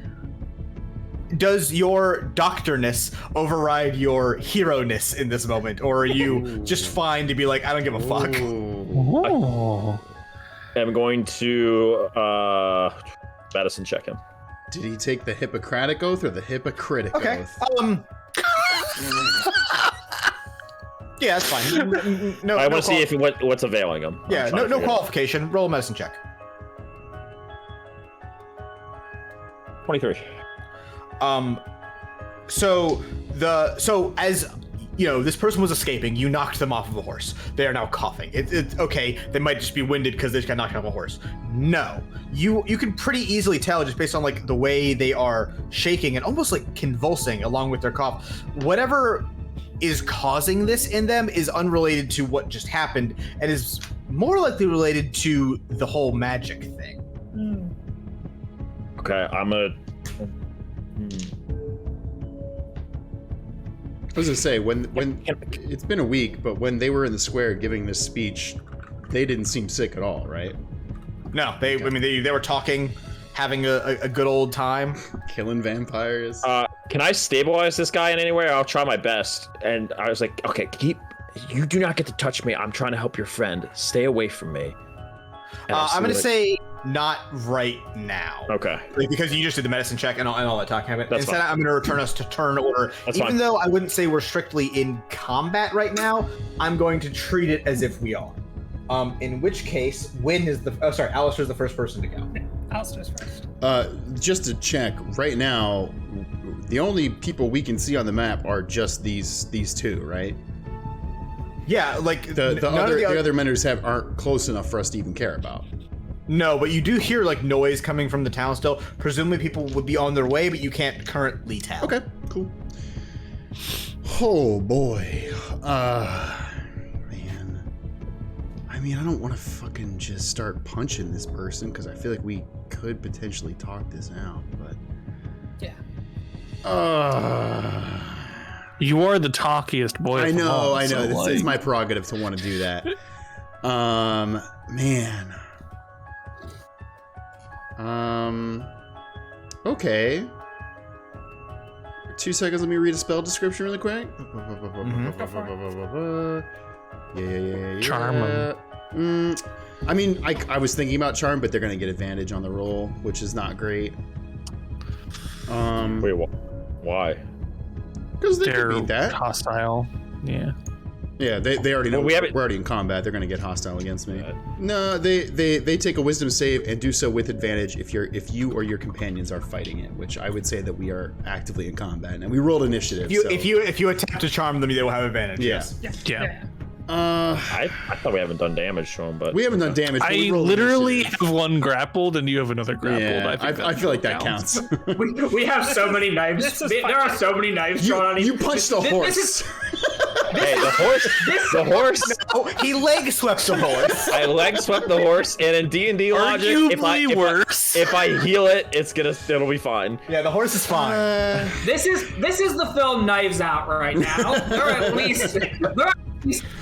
Does your doctorness override your hero-ness in this moment, or are you just fine to be like, I don't give a fuck? I'm going to medicine check him. Did he take the Hippocratic Oath or the Hypocritic Oath? Yeah, that's fine. No, I want to see if what's availing him. Yeah, no qualification. Roll a medicine check. 23. So as this person was escaping, you knocked them off of the horse. They are now coughing. It's okay. They might just be winded because they just got knocked off a horse. No, you can pretty easily tell just based on like the way they are shaking and almost like convulsing along with their cough. Whatever is causing this in them is unrelated to what just happened and is more likely related to the whole magic thing. Okay, I'm gonna. I was gonna say when it's been a week, but when they were in the square giving this speech, they didn't seem sick at all, right? No, they were talking, having a good old time, killing vampires. Can I stabilize this guy in any way? I'll try my best. And I was like, okay, you do not get to touch me. I'm trying to help your friend. Stay away from me. I'm gonna say Not right now. Okay. Like, because you just did the medicine check and all that talking about. That's Instead, fine. I'm going to return us to turn order. That's Even fine. though I wouldn't say we're strictly in combat right now, I'm going to treat it as if we are. In which case, Alistair's the first person to go. Alistair's first. Just to check, right now, the only people we can see on the map are just these two, right? Yeah, like The other menders aren't close enough for us to even care about. No, but you do hear like noise coming from the town still. Presumably people would be on their way, but you can't currently tell. Okay, cool. Oh boy. Man. I mean, I don't want to fucking just start punching this person because I feel like we could potentially talk this out, but Yeah. You are the talkiest boy. I of them all, know. so, It's my prerogative to want to do that. Man. Okay. 2 seconds, let me read a spell description really quick. Yeah. Charm 'em. I mean, I was thinking about charm, but they're gonna get advantage on the roll, which is not great. Wait, why? Because they They're could beat that. hostile. Yeah. Yeah, they already know. Well, We're already in combat. They're gonna get hostile against me. Right. No, they take a wisdom save and do so with advantage if you or your companions are fighting it, which I would say that we are actively in combat and we rolled initiative. If you attempt to charm them, they will have advantage. Yeah. Yes. Yeah. I thought we haven't done damage to him, but we haven't done damage. but we I rolled literally initiative. have one grappled and you have another grappled. Yeah, I feel like that counts. We have so many knives. This is There are so many knives drawn on you punched the horse. hey, the horse. Oh, he leg swept the horse. I leg swept the horse, and in D&D logic, Arguably worse. if I heal it, it'll be fine. Yeah, the horse is fine. This is the film Knives Out right now. There are at least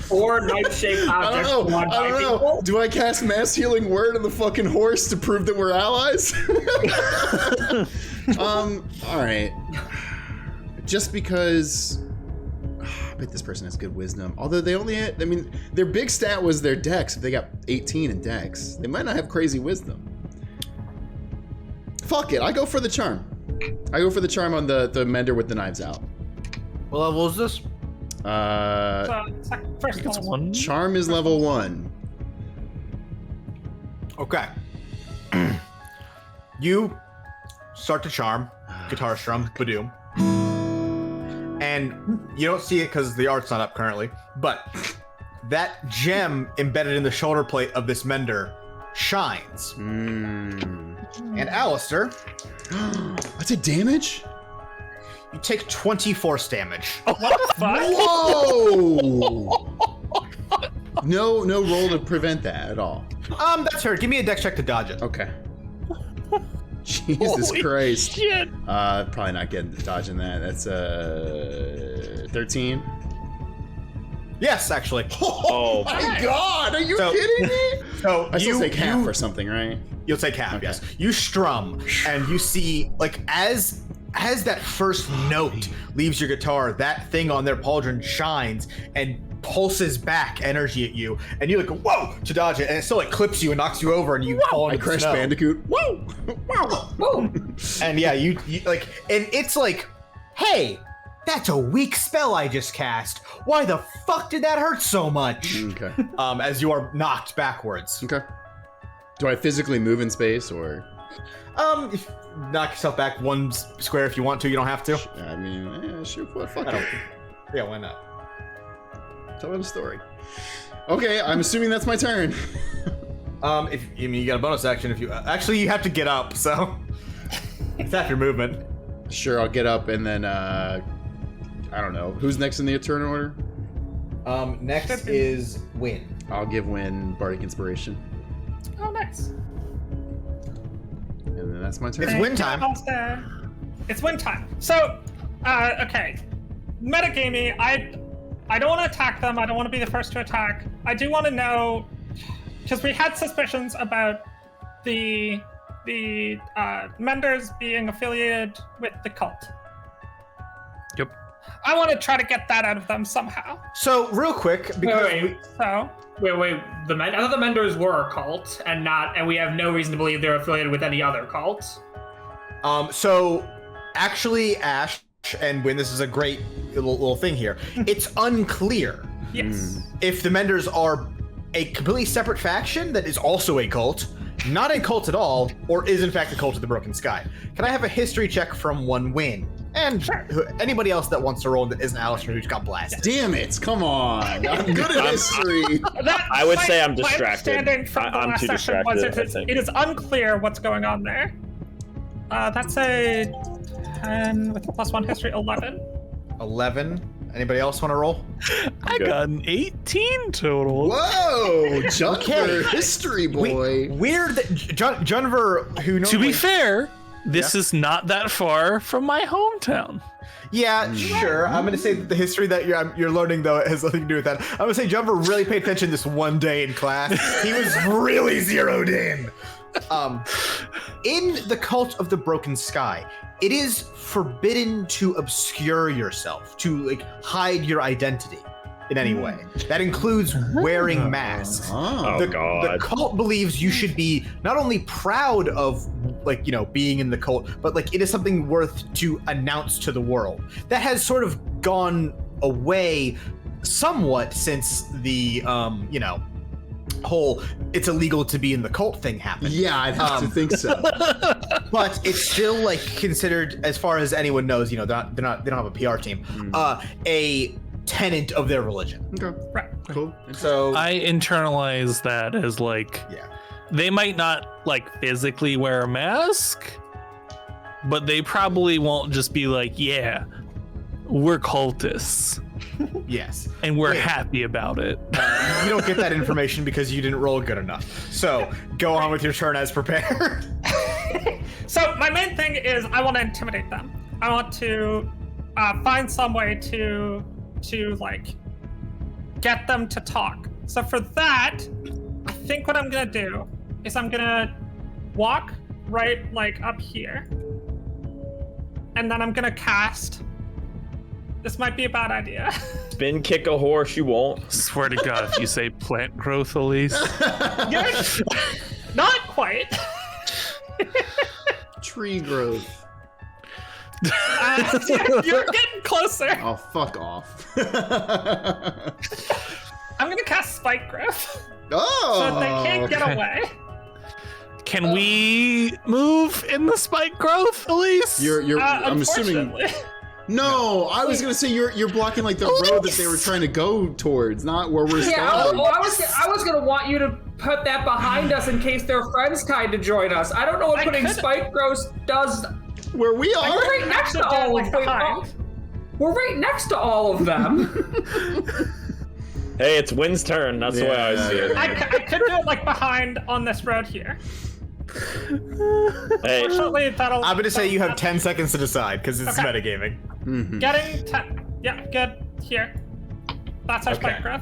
4 knife-shaped I objects don't drawn by know. people. Do I cast mass healing word on the fucking horse to prove that we're allies? All right. Just because I bet this person has good wisdom. Although they only had, I mean, their big stat was their dex. If they got 18 in dex, they might not have crazy wisdom. Fuck it. I go for the charm. I go for the charm on the mender with the knives out. What level is this? First It's level. one. Charm is level 1. Okay. You start to charm, guitar strum, badoom. And you don't see it because the art's not up currently, but that gem embedded in the shoulder plate of this mender shines. And Alistair, I take damage? you take 20 force damage. What the fuck? Whoa! No roll to prevent that at all. That's her. Give me a dex check to dodge it. Okay. Jesus Holy Christ. Shit. Probably not dodging that. That's 13. Yes, actually. Oh My God, are you So- kidding me? So I still take half or something, right? You'll take half, Okay. yes. You strum, and you see, like, as that first note leaves your guitar, that thing on their pauldron shines and pulses back energy at you, and you like whoa to dodge it, and it still like clips you and knocks you over, and you fall I into the Crash snow. Bandicoot. Whoa! Wow! And yeah, you like, and it's like, hey, that's a weak spell I just cast. Why the fuck did that hurt so much? Okay. As you are knocked backwards. Okay. Do I physically move in space or? If knock yourself back 1 square if you want to. You don't have to. I mean, shoot, what? Fuck I don't- it. Yeah, why not? Tell me the story. Okay, I'm assuming that's my turn. If you got a bonus action, if you actually you have to get up, so it's half your movement. Sure, I'll get up and then I don't know. Who's next in the turn order? Next is Win. I'll give Win Bardic Inspiration. Oh, nice. And then that's my turn. It's win time. It's win time. So, okay. Metagamey, I don't want to attack them. I don't want to be the first to attack. I do want to know, because we had suspicions about the menders being affiliated with the cult. Yep. I want to try to get that out of them somehow. So real quick, because Wait. So Wait. I thought the Menders were a cult, and we have no reason to believe they're affiliated with any other cult. so actually, Ash and Win, this is a great little thing here. It's unclear yes. if the Menders are a completely separate faction that is also a cult, not a cult at all, or is in fact a cult of the Broken Sky. Can I have a history check from one Win? And anybody else that wants to roll that isn't Alistair who just got blasted. Damn it! Come on, I'm good at history. I would say I'm distracted. My understanding from the I'm last too session was distracted, it is unclear what's going on there. That's a 10 with a +1 history, 11. 11. Anybody else want to roll? I got an 18 total. Whoa, Junver, Okay. history boy. Weird that Junver, who To be fair, this is not that far from my hometown. Yeah, sure. I'm gonna say that the history that you're learning though has nothing to do with that. I'm gonna say Junver really paid attention this one day in class. He was really zeroed in. In the cult of the Broken Sky, it is forbidden to obscure yourself, to like hide your identity in any way. That includes wearing masks. Oh, God. The cult believes you should be not only proud of being in the cult, but like it is something worth to announce to the world. That has sort of gone away somewhat since the whole it's illegal to be in the cult thing happened. Yeah, I'd have to think so. But it's still like considered, as far as anyone knows, they don't have a PR team, a tenet of their religion. Okay, Right. cool. So I internalize that as like, they might not like physically wear a mask, but they probably won't just be like, yeah, we're cultists. yes, And we're happy about it. you don't get that information because you didn't roll good enough. So go on with your turn as prepared. So my main thing is I want to intimidate them. I want to find some way to like get them to talk. So for that, I think what I'm gonna do is I'm gonna walk right like up here, and then I'm gonna cast. This might be a bad idea. Spin kick a horse, you won't. Swear to God, if you say plant growth, Elise. Not quite. Tree growth. You're getting closer. Oh, fuck off. I'm gonna cast spike growth, Oh, so they can't get away. Can we move in the spike growth, Elise? You're. I'm assuming. Unfortunately. No, I was gonna say you're blocking like the road that they were trying to go towards, not where we're Yeah, starting. I was gonna want you to put that behind us in case their friends tried to join us. I don't know what putting spike growth does. Where we are. We're right next to all of them. We're right next to all of them. Hey, it's Wynn's turn. That's the way I see it. I could do it like behind on this road here. Hey, Unfortunately, that'll. I'm gonna say you have 10 seconds to decide because it's Okay. metagaming. Getting 10. Yeah, good. Here. That's our spike growth.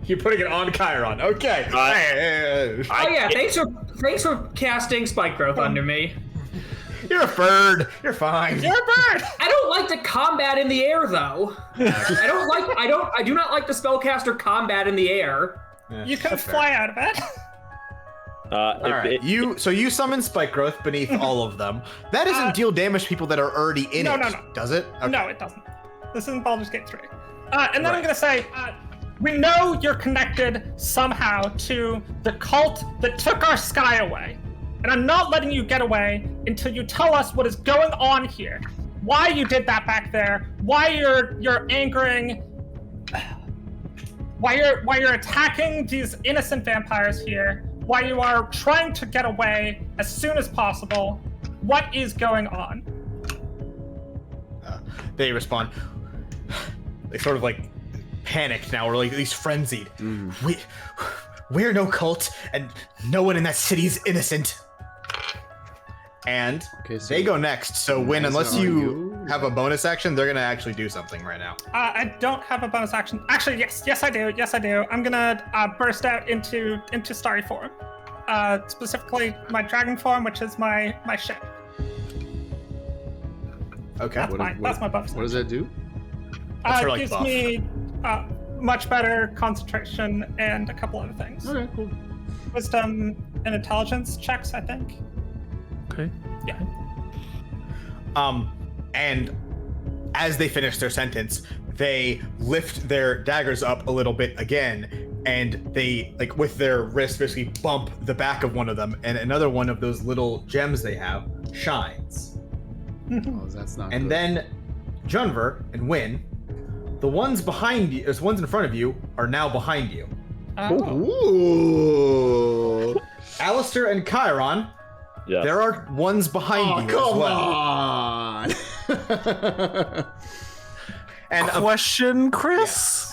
You're putting it on Chiron. Okay. Oh yeah, thanks for casting spike growth under me. You're a bird. You're fine. You're a bird. I don't like to combat in the air though. I do not like the spellcaster combat in the air. You can fly out of it. All right. You summon spike growth beneath all of them. That doesn't deal damage to people that are already in it. No. Does it? Okay. No, it doesn't. This isn't Baldur's Gate 3. And then I'm gonna say, we know you're connected somehow to the cult that took our sky away. And I'm not letting you get away until you tell us what is going on here. Why you did that back there, why you're angering, why you're attacking these innocent vampires here, why you are trying to get away as soon as possible. What is going on? They respond. They sort of like panicked now, or like at least frenzied. We're no cult, and no one in that city is innocent. And they go next. So Win, unless you have a bonus action, they're gonna actually do something right now. I don't have a bonus action. Actually, yes I do. Yes I do. I'm gonna burst out into starry form. Specifically my dragon form, which is my ship. Okay. That's my buff. What does that do? That's her, like, gives buff. me much better concentration and a couple other things. Okay, cool. Wisdom and intelligence checks, I think. Okay. Yeah. And as they finish their sentence, they lift their daggers up a little bit again, and they, like, with their wrist, basically bump the back of one of them, and another one of those little gems they have shines. Oh, that's not And good. then Junver and Win, the ones behind you, the ones in front of you, are now behind you. Ooh. Alistair and Chiron, Yeah. there are ones behind you as well. on. And Question, Chris?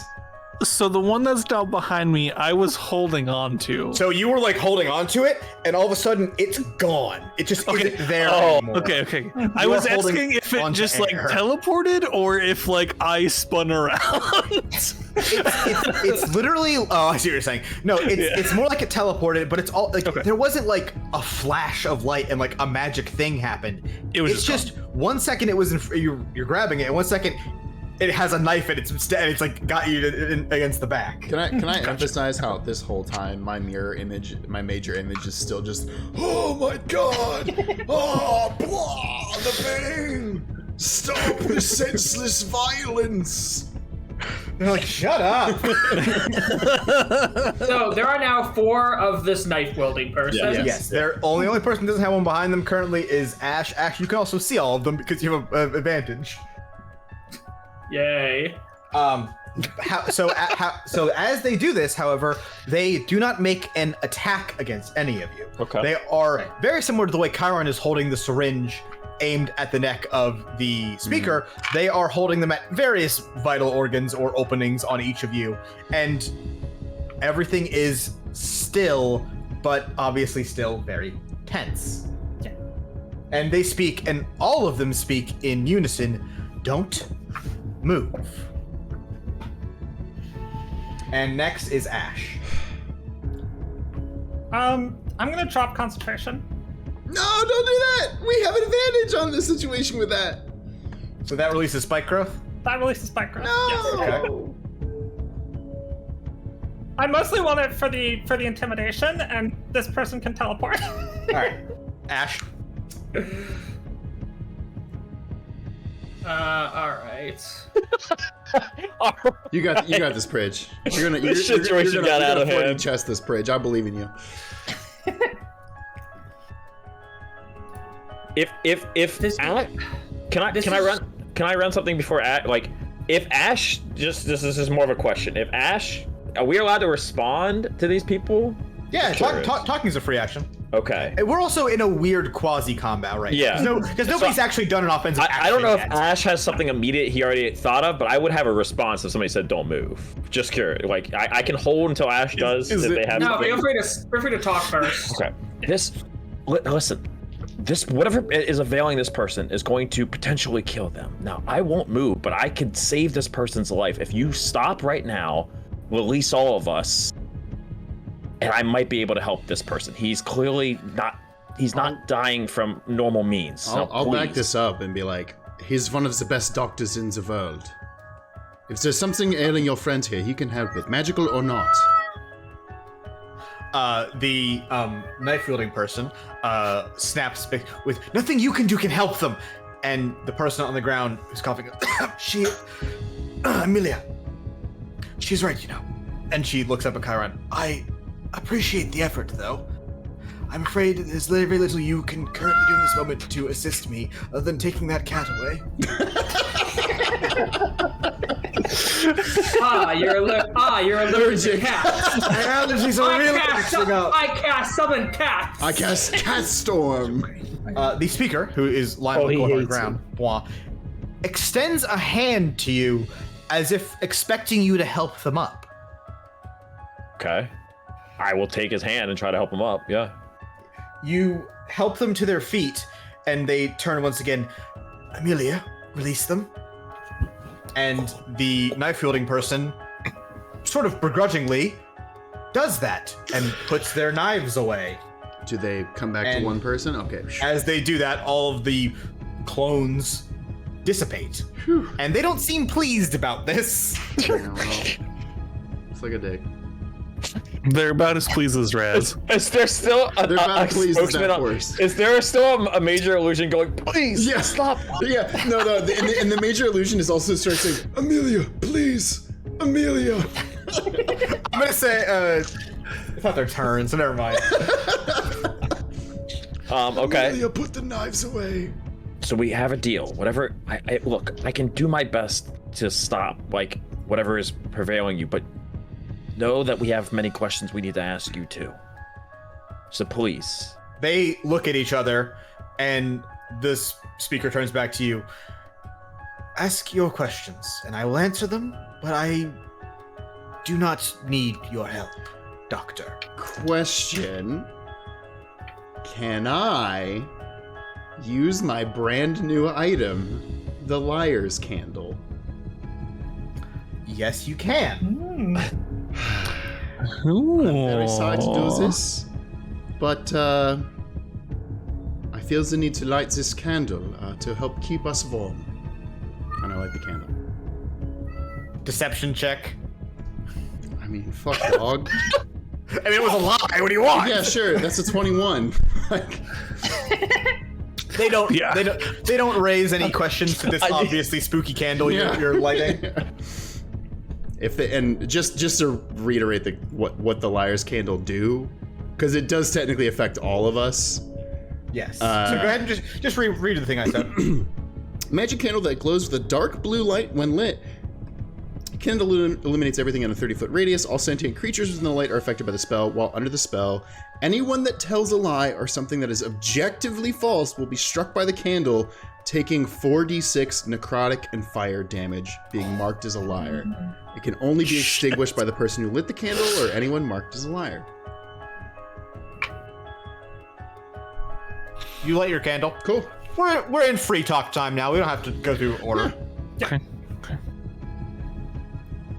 So the one that's down behind me, I was holding on to. so you were like holding on to it, and all of a sudden it's gone. It just isn't there anymore. Okay. I You was are holding asking if it onto just like air. teleported or if like I spun around. It's literally. Oh, I see what you're saying. No, it's more like it teleported, but it's all like there wasn't like a flash of light and like a magic thing happened. It's just 1 second it was you're grabbing it, and 1 second it has a knife and it's like got you against the back. Can I emphasize how this whole time my mirror image, my major image, is still just, oh my god, oh blah, the pain, stop the senseless violence. They're like, shut up. So there are now 4 of this knife wielding person. Yes, they're only person who doesn't have one behind them currently is Ash. Ash, you can also see all of them because you have an advantage. Yay. So as they do this, however, they do not make an attack against any of you. Okay. They are very similar to the way Chiron is holding the syringe aimed at the neck of the speaker. They are holding them at various vital organs or openings on each of you, and everything is still, but obviously still very tense. Yeah. And they speak, and all of them speak in unison, "Don't move." And next is Ash. I'm gonna drop concentration. No, don't do that. We have an advantage on this situation with that. So that releases spike growth? That releases spike growth. No. Yes. Okay. I mostly want it for the intimidation, and this person can teleport. Alright. Ash. All right. You got this, Prij. You're gonna This situation got out of hand. Chest this, Prij. I believe in you. If This- can I run something before if Ash this is more of a question. If Ash, are we allowed to respond to these people? Yeah, Sure. talking is a free action. Okay. And we're also in a weird quasi-combat right Yeah. now. Because nobody's actually done an offensive action I don't know if yet. Ash has something immediate he already thought of, but I would have a response if somebody said don't move. Just curious. Like I can hold until Ash does if they have No, something. feel free to talk first. Okay. Listen. This whatever is availing this person is going to potentially kill them. Now, I won't move, but I could save this person's life. If you stop right now, release all of us, and I might be able to help this person. He's clearly not dying from normal means. I'll back this up and be like, he's one of the best doctors in the world. If there's something ailing your friend here, he can help it, magical or not. The knife-wielding person snaps back with, "Nothing you can do can help them." And the person on the ground who's coughing, Amelia, she's right, you know. And she looks up at Chiron. "I appreciate the effort, though. I'm afraid there's very little you can currently do in this moment to assist me other than taking that cat away." You're allergic to cats. My allergies are really mixing up. I cast summon cats. I cast Cat Storm. The speaker, who is lying on the corner of the ground, Blah, extends a hand to you as if expecting you to help them up. Okay. I will take his hand and try to help him up. Yeah. You help them to their feet, and they turn once again. "Amelia, release them." And the knife-wielding person, sort of begrudgingly, does that and puts their knives away. Do they come back to And- one person? Okay. As they do that, all of the clones dissipate. And they don't seem pleased about this. It's like a dick. They're about as pleased as Raz. Is there still They're about a pleased as spokesman that on? horse. Is there still a major illusion going? Please stop. Yeah, no. And the major illusion is also starts saying, Amelia, please, Amelia. I'm gonna say, it's not their turn, so never mind. Okay. Amelia, put the knives away. So we have a deal. Whatever. I look. I can do my best to stop like whatever is prevailing you, but know that we have many questions we need to ask you too. So please. They look at each other, and this speaker turns back to you. Ask your questions, and I will answer them, but I do not need your help, Doctor. Question. Can I use my brand new item, the Liar's Candle? Yes, you can. Ooh. I'm very sorry to do this, but I feel the need to light this candle to help keep us warm. And I light the candle. Deception check. I mean, fuck, dog. I mean, it was a lie. What do you want? Yeah, sure. That's a 21. Like, They don't. Yeah. They don't raise any questions to this obviously spooky candle you're lighting. and just to reiterate what the Liar's Candle do, because it does technically affect all of us. Yes. So go ahead and just read the thing I said. Magic candle that glows with a dark blue light when lit. Candle illuminates everything in a 30-foot radius. All sentient creatures within the light are affected by the spell. While under the spell, anyone that tells a lie or something that is objectively false will be struck by the candle, taking 4d6 necrotic and fire damage, being marked as a liar. It can only be extinguished by the person who lit the candle or anyone marked as a liar. You light your candle. Cool. We're in free talk time now. We don't have to go through order. Okay.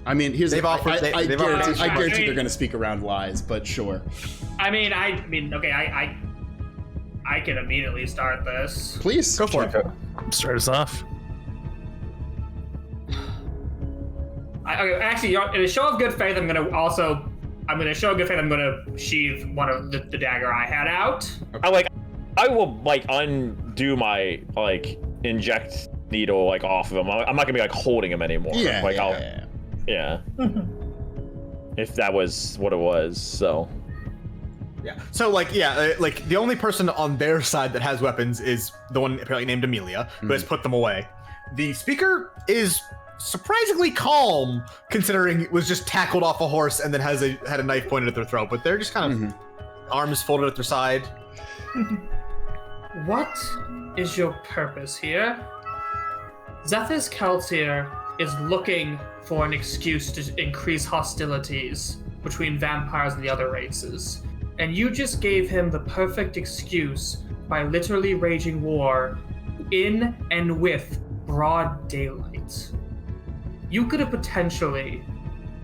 I mean, here's They've offered- I they've offered- guarantee they're going to speak around lies, but sure. Okay, I can immediately start this. Please. Go for it. Start us off. Actually, in a show of good faith, I'm gonna sheath one of the dagger I had out. I will undo my inject needle off of him. I'm not gonna be holding him anymore. Yeah. If that was what it was, so. Yeah. So the only person on their side that has weapons is the one apparently named Amelia, who has put them away. The speaker is surprisingly calm, considering it was just tackled off a horse and then had a knife pointed at their throat. But they're just kind of arms folded at their side. What is your purpose here? Zethus Keltier is looking for an excuse to increase hostilities between vampires and the other races. And you just gave him the perfect excuse by literally waging war in and with broad daylight. You could have potentially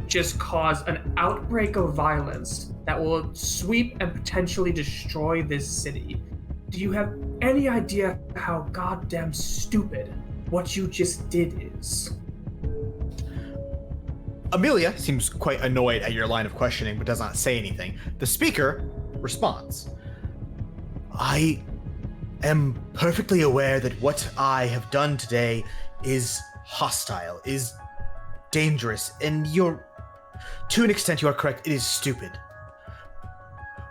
just caused an outbreak of violence that will sweep and potentially destroy this city. Do you have any idea how goddamn stupid what you just did is? Amelia seems quite annoyed at your line of questioning, but does not say anything. The speaker responds. I am perfectly aware that what I have done today is hostile, is dangerous, and to an extent you are correct, it is stupid.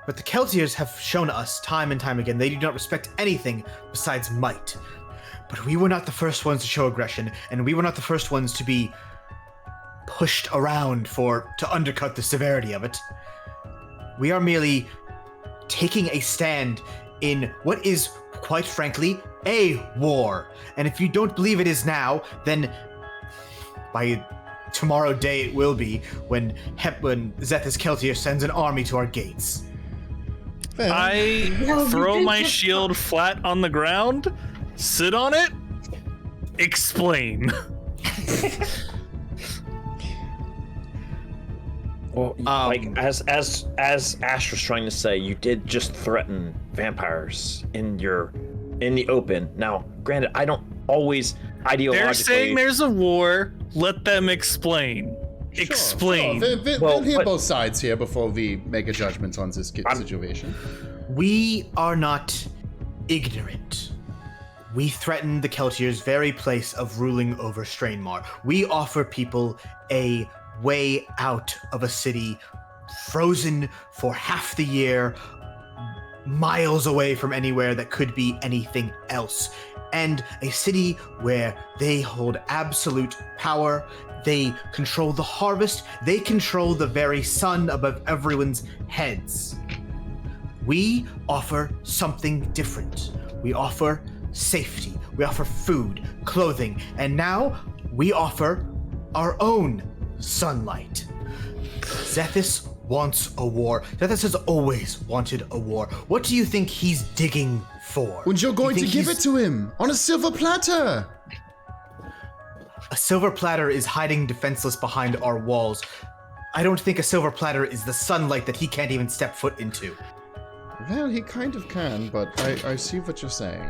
But the Keltiers have shown us time and time again they do not respect anything besides might. But we were not the first ones to show aggression, and we were not the first ones to be pushed around to undercut the severity of it. We are merely taking a stand in what is, quite frankly, a war. And if you don't believe it is now, then by tomorrow day it will be when Zethus Keltier sends an army to our gates. I throw my shield flat on the ground, sit on it, explain. Well, as Ash was trying to say, you did just threaten vampires in the open. Now, granted, I don't always ideologically. They're saying there's a war. Let them explain. Explain. We'll hear both sides here before we make a judgment on this situation. We are not ignorant. We threaten the Keltier's very place of ruling over Stranemar. We offer people a way out of a city frozen for half the year, miles away from anywhere that could be anything else. And a city where they hold absolute power. They control the harvest. They control the very sun above everyone's heads. We offer something different. We offer safety. We offer food, clothing, and now we offer our own sunlight. Zethus wants a war. Zethus has always wanted a war. What do you think he's digging for? And you're going to give it to him on a silver platter. A silver platter is hiding defenseless behind our walls. I don't think a silver platter is the sunlight that he can't even step foot into. Well, he kind of can, but I see what you're saying.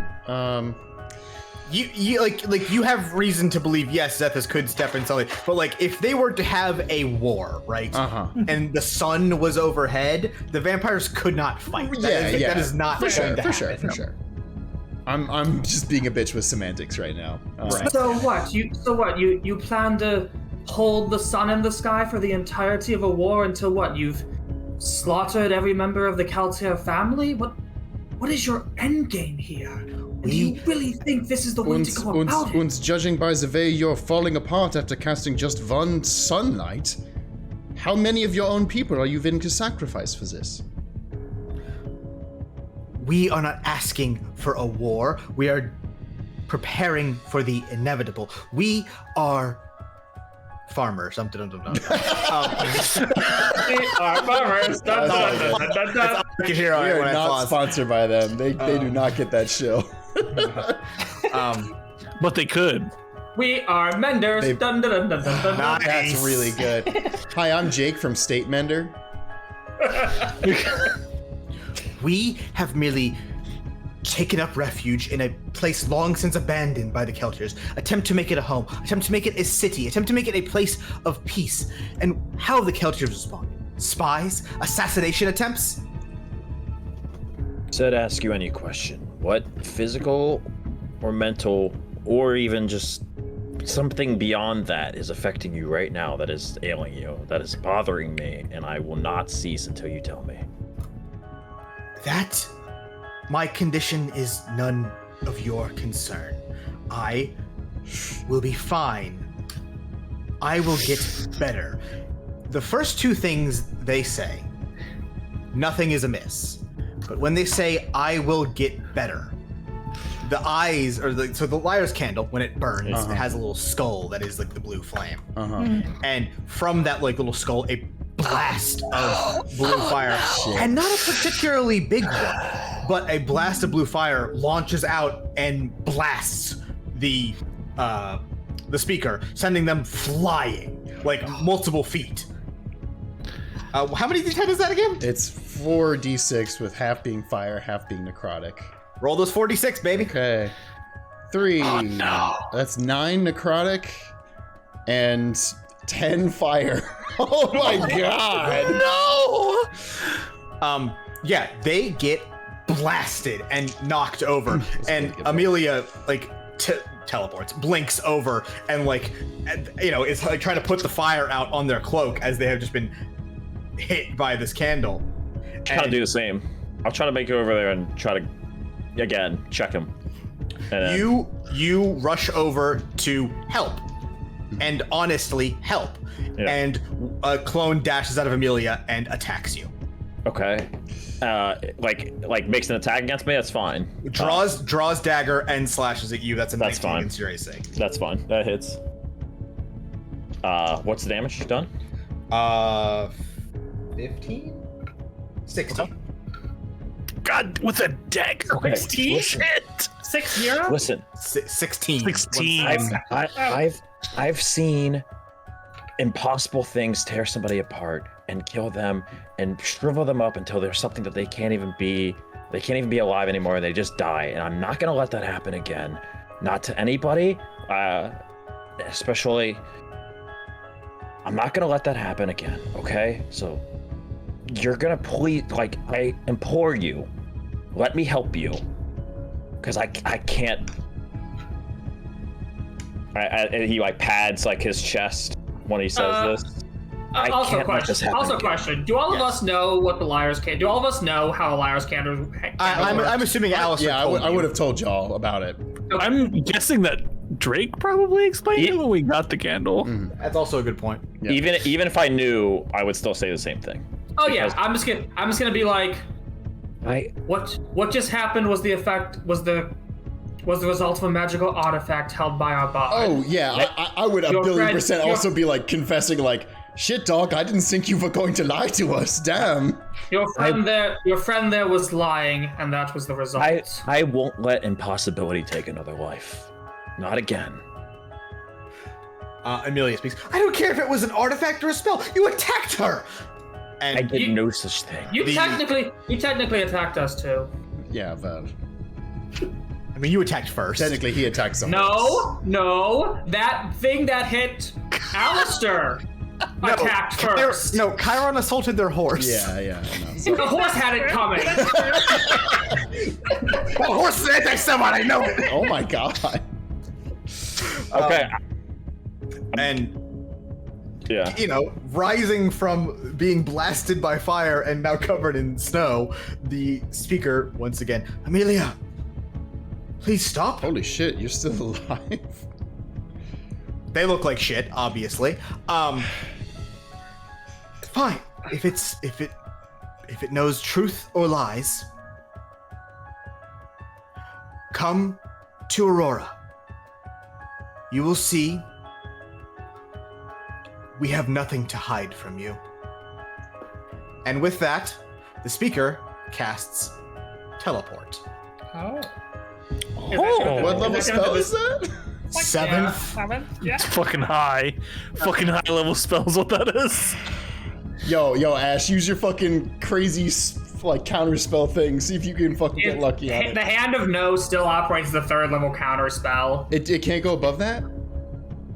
You have reason to believe, yes, Zethus could step in sunlight, but like if they were to have a war, right? And the sun was overhead, the vampires could not fight. That is not for going to sure. happen. For sure. I'm just being a bitch with semantics right now. So what? You plan to hold the sun in the sky for the entirety of a war until what? You've slaughtered every member of the Keltier family? What is your end game here? And do you really think this is the way to go about it? And judging by the way you're falling apart after casting just one sunlight, how many of your own people are you willing to sacrifice for this? We are not asking for a war. We are preparing for the inevitable. We are farmers. We are farmers. We are not sponsored by them. They do not get that show. But they could. We are menders. Dun, dun, dun, dun, dun, dun. Nice. That's really good. Hi, I'm Jake from State Mender. We have merely taken up refuge in a place long since abandoned by the Keltiers, attempt to make it a home, attempt to make it a city, attempt to make it a place of peace. And how have the Keltiers responded? Spies? Assassination attempts? Said ask you any question. What physical or mental or even just something beyond that is affecting you right now that is ailing you, that is bothering me, and I will not cease until you tell me. That, my condition is none of your concern. I will be fine. I will get better. The first two things they say, nothing is amiss. But when they say, I will get better, the eyes, so the liar's candle, when it burns, it has a little skull that is like the blue flame. And from that like little skull, a blast of blue fire, and not a particularly big one, but a blast of blue fire launches out and blasts the speaker, sending them flying like multiple feet. How many d10 is that again? It's 4d6 with half being fire, half being necrotic. Roll those 46, baby. Okay. 3. Oh, no. That's 9 necrotic and 10 fire. Oh my god. No! Yeah, they get blasted and knocked over. And Amelia, like, teleports, blinks over, and, like, is like trying to put the fire out on their cloak as they have just been hit by this candle. Try to do the same. I'll try to make it over there and try to, again, check him. And you rush over to help, and honestly help. Yeah. And a clone dashes out of Amelia and attacks you. Okay. Like makes an attack against me. That's fine. Draws dagger and slashes at you. That's a 19 fine. against your AC. That's fine. That hits. What's the damage done? 15? 16. God, with a dagger. Okay, 16? Shit. 6-0? Listen. 16. 16. I've seen impossible things tear somebody apart and kill them and shrivel them up until there's something that they can't even be alive anymore and they just die. And I'm not gonna let that happen again. not to anybody, especially. I'm not gonna let that happen again, okay? So you're gonna please, like, I implore you, let me help you, because I can't. And he like pads like his chest when he says this. I Also, can't let this happen again. question: do all of us know what the liars can? Do all of us know how a liar's candle? I'm assuming Alistair. Yeah, I would have told y'all about it. I'm guessing that Drake probably explained it when we got the candle. That's also a good point. Yeah. Even if I knew, I would still say the same thing. Oh yeah, I'm just gonna be like, what just happened was the result of a magical artifact held by our bard. Oh yeah, I would a billion percent also be like confessing like, shit dog, I didn't think you were going to lie to us, damn. Your friend there was lying, and that was the result. I won't let impossibility take another life. Not again. Amelia speaks. I don't care if it was an artifact or a spell. You attacked her. And I did no such thing. You technically attacked us too. Yeah, but I mean, you attacked first. technically he attacked someone. No, that thing that hit Alistair attacked first. No, Chiron assaulted their horse. Yeah, I know. The horse had it coming. The horse attacked someone. I know it. Oh my god. Okay. And Yeah. rising from being blasted by fire and now covered in snow, the speaker once again, Amelia, please stop. Holy shit, you're still alive. They look like shit, obviously. Fine. If it knows truth or lies, come to Aurora. You will see we have nothing to hide from you. And with that, the speaker casts teleport. Oh. What level spell is that? Like, Seventh. Seventh? Yeah. It's fucking high level spells. What that is? Yo, Ash, use your fucking crazy counter spell thing. See if you can fucking get lucky on The it. Hand of No still operates as a 3rd level counter spell. It can't go above that?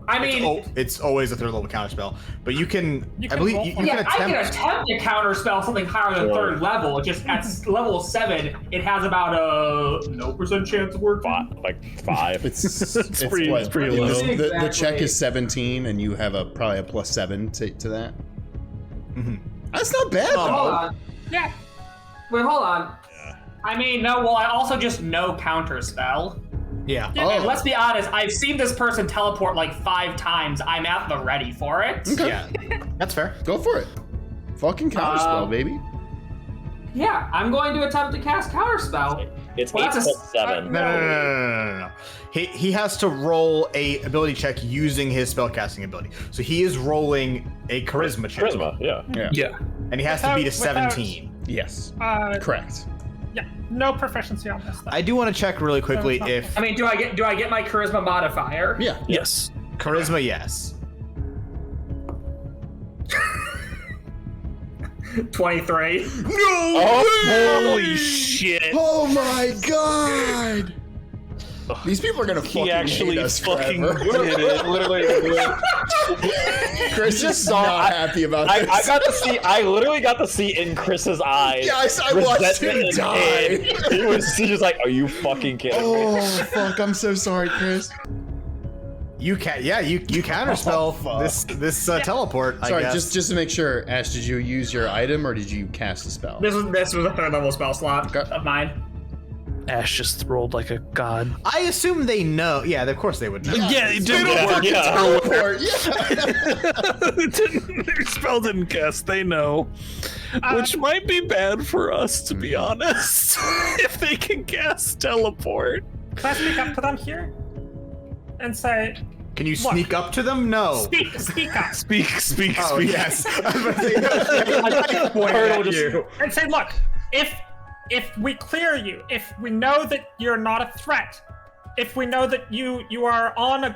I mean, It's always a 3rd level counterspell, but you can I believe roll you for can it. I can attempt. attempt to counter spell something higher than 3rd level. It just at level 7, it has about a no % chance of working. Like 5. It's pretty low. The check is 17, and you have probably a +7 to that. Mhm. That's not bad Hold though. on. Yeah. Wait, hold on. I mean, no, well, I also just no counter spell. Yeah. And let's be honest, I've seen this person teleport like 5 times. I'm at the ready for it. Okay. Yeah. That's fair. Go for it. Fucking counter spell, baby. Yeah, I'm going to attempt to cast counter spell. It's Well, 8 that's a- plus 7. No. He has to roll a ability check using his spellcasting ability. So he is rolling a charisma check. Charisma, yeah. Yeah. And he has to beat a Without- 17. Yes. Correct. Yeah, no proficiency on this. Though. I do want to check really quickly No, if I mean, do I get my charisma modifier? Yeah. Yes. charisma, yes. 23. No! Holy shit. Oh my god! These people are gonna fucking He actually hate us fucking forever. did it. Literally. Chris is not happy about this. I literally got to see in Chris's eyes. Yeah, I watched him resentment die. and he was like, are you fucking kidding me? Oh fuck! I'm so sorry, Chris. You can you counterspell fuck. this teleport. I Sorry, guess. just to make sure, Ash, did you use your item or did you cast a spell? This was a 3rd level spell slot of mine. Ash just rolled like a god. I assume they know. Yeah, of course they would know. Yeah, it They didn't don't work. fucking teleport. Yeah. Their spell didn't cast. They know, which might be bad for us, to be honest. If they can cast teleport. Can I speak up to them here and say, Can you Look. sneak up to them? No. speak up, Speak. Oh speak. yes. I was about to say, pointing at you. and say, look, if we clear you, if we know that you're not a threat, if we know that you are on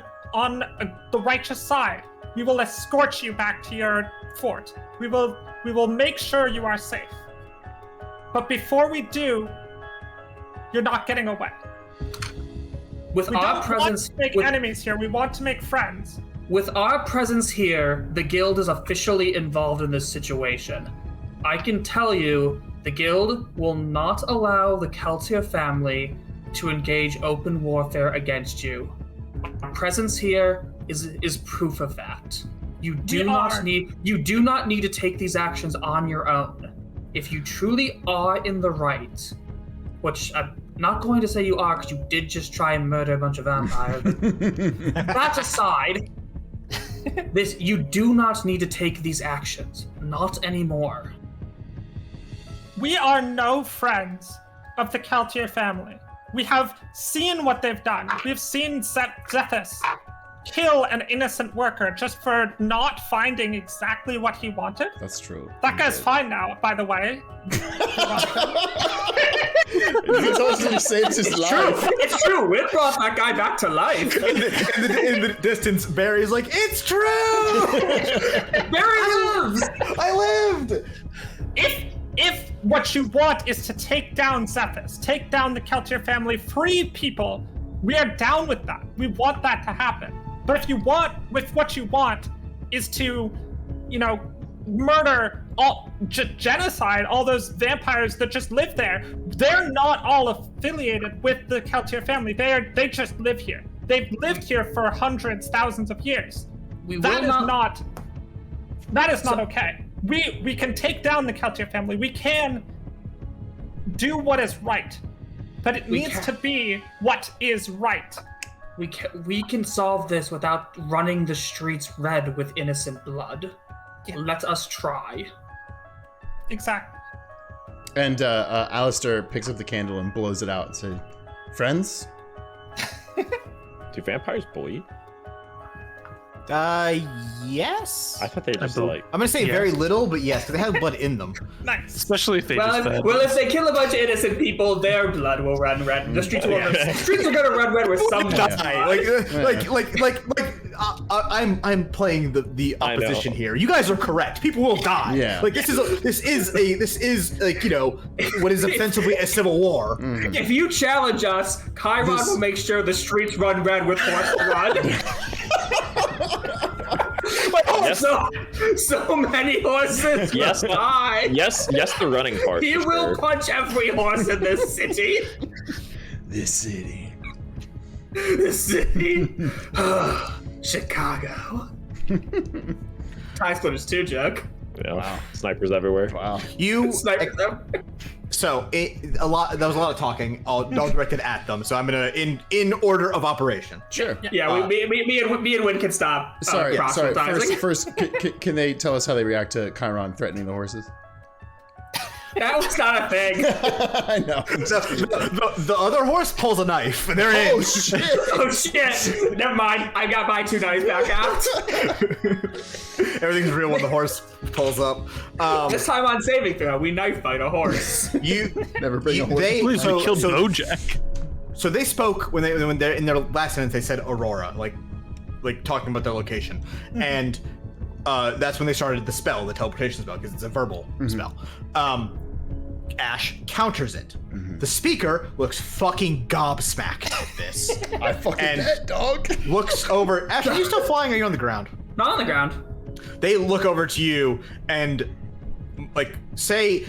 the righteous side, we will escort you back to your fort. We will make sure you are safe. But before we do, you're not getting away. With We our don't presence, want to make enemies here. We want to make friends. with our presence here, the guild is officially involved in this situation. I can tell you, the guild will not allow the Keltier family to engage open warfare against you. Our presence here is proof of that. You do not need to take these actions on your own. If you truly are in the right, which I'm not going to say you are because you did just try and murder a bunch of vampires. That aside, you do not need to take these actions. Not anymore. We are no friends of the Keltier family. We have seen what they've done. We've seen Zethus kill an innocent worker just for not finding exactly what he wanted. That's true. That guy's fine now, by the way. He told you he saved his life. It's true. We brought that guy back to life. In the distance, Barry's like, it's true! Barry lives! I lived! If what you want is to take down Zethus, take down the Keltier family, free people, we are down with that. We want that to happen. But if what you want is to, murder genocide all those vampires that just live there, they're not all affiliated with the Keltier family. They just live here. They've lived here for hundreds, thousands of years. That is not okay. We can take down the Keltier family. We can do what is right, but it needs to be what is right. We can solve this without running the streets red with innocent blood. Yeah. Let us try. Exactly. And Alistair picks up the candle and blows it out and says, "Friends?" Do vampires bleed? Yes. I thought they just like. I'm gonna say very little, but yes, because they have blood in them. Nice. Especially if they just fed. Well, if they kill a bunch of innocent people, their blood will run red. The streets are gonna run red with some I'm playing the opposition here. You guys are correct. People will die. Yeah. Like this is like what is ostensibly a civil war. If you challenge us, Chiron will make sure the streets run red with horse blood. So many horses will die. Yes, the running part. He will punch every horse in this city. This city. Chicago. Tie splitters too, joke. Yeah. Wow. Snipers everywhere. Wow. So that was a lot of talking, all directed at them. So I'm gonna in order of operation. Sure. Yeah, me and Win can stop. Sorry. First, can they tell us how they react to Chiron threatening the horses? That was not a thing. I know. The other horse pulls a knife, and they're in. Oh shit! Never mind. I got my 2 knives back out. Everything's real when the horse pulls up. This time on saving throw, we knife fight a horse. You never bring a horse. Please, we killed Bojack. So they spoke when they're in their last sentence. They said Aurora, like talking about their location, and that's when they started the spell, the teleportation spell, because it's a verbal spell. Ash counters it. The speaker looks fucking gobsmacked at this. I fucking bet, dog. Looks over. Ash, are you still flying? Or are you on the ground? Not on the ground. They look over to you and say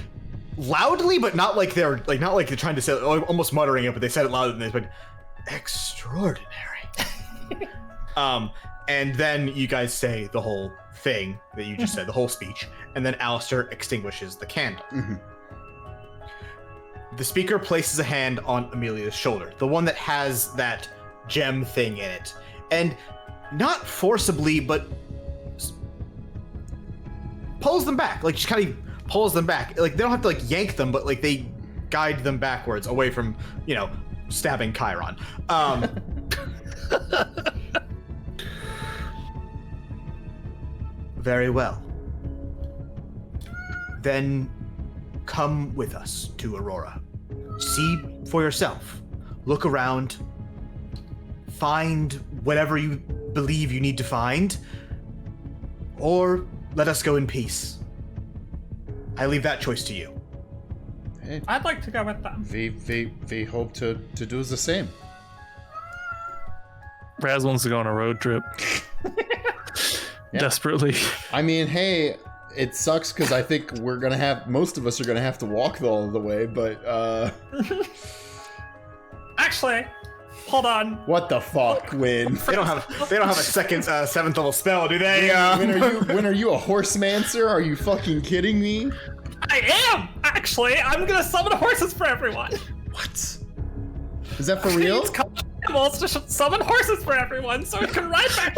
loudly, but not like they're trying to say, almost muttering it, but they said it louder than this, but extraordinary. And then you guys say the whole thing that you just said, the whole speech, and then Alistair extinguishes the candle. The speaker places a hand on Amelia's shoulder, the one that has that gem thing in it, and not forcibly, but pulls them back. Like, just kind of pulls them back. Like, they don't have to yank them, but they guide them backwards away from, stabbing Chiron. Very well. Then come with us to Aurora. See for yourself. Look around. Find whatever you believe you need to find. Or let us go in peace. I leave that choice to you. Hey, I'd like to go with them. we hope to do the same. Raz wants to go on a road trip. Yeah. Desperately. I mean, hey, it sucks because I think most of us are gonna have to walk all the way, but Actually, hold on. what the fuck, Win? They don't have a second 7th level spell, do they? When are you a horsemancer? Are you fucking kidding me? I am actually. I'm gonna summon horses for everyone. What? Is that for real? It's called animals to summon horses for everyone, so we can ride back.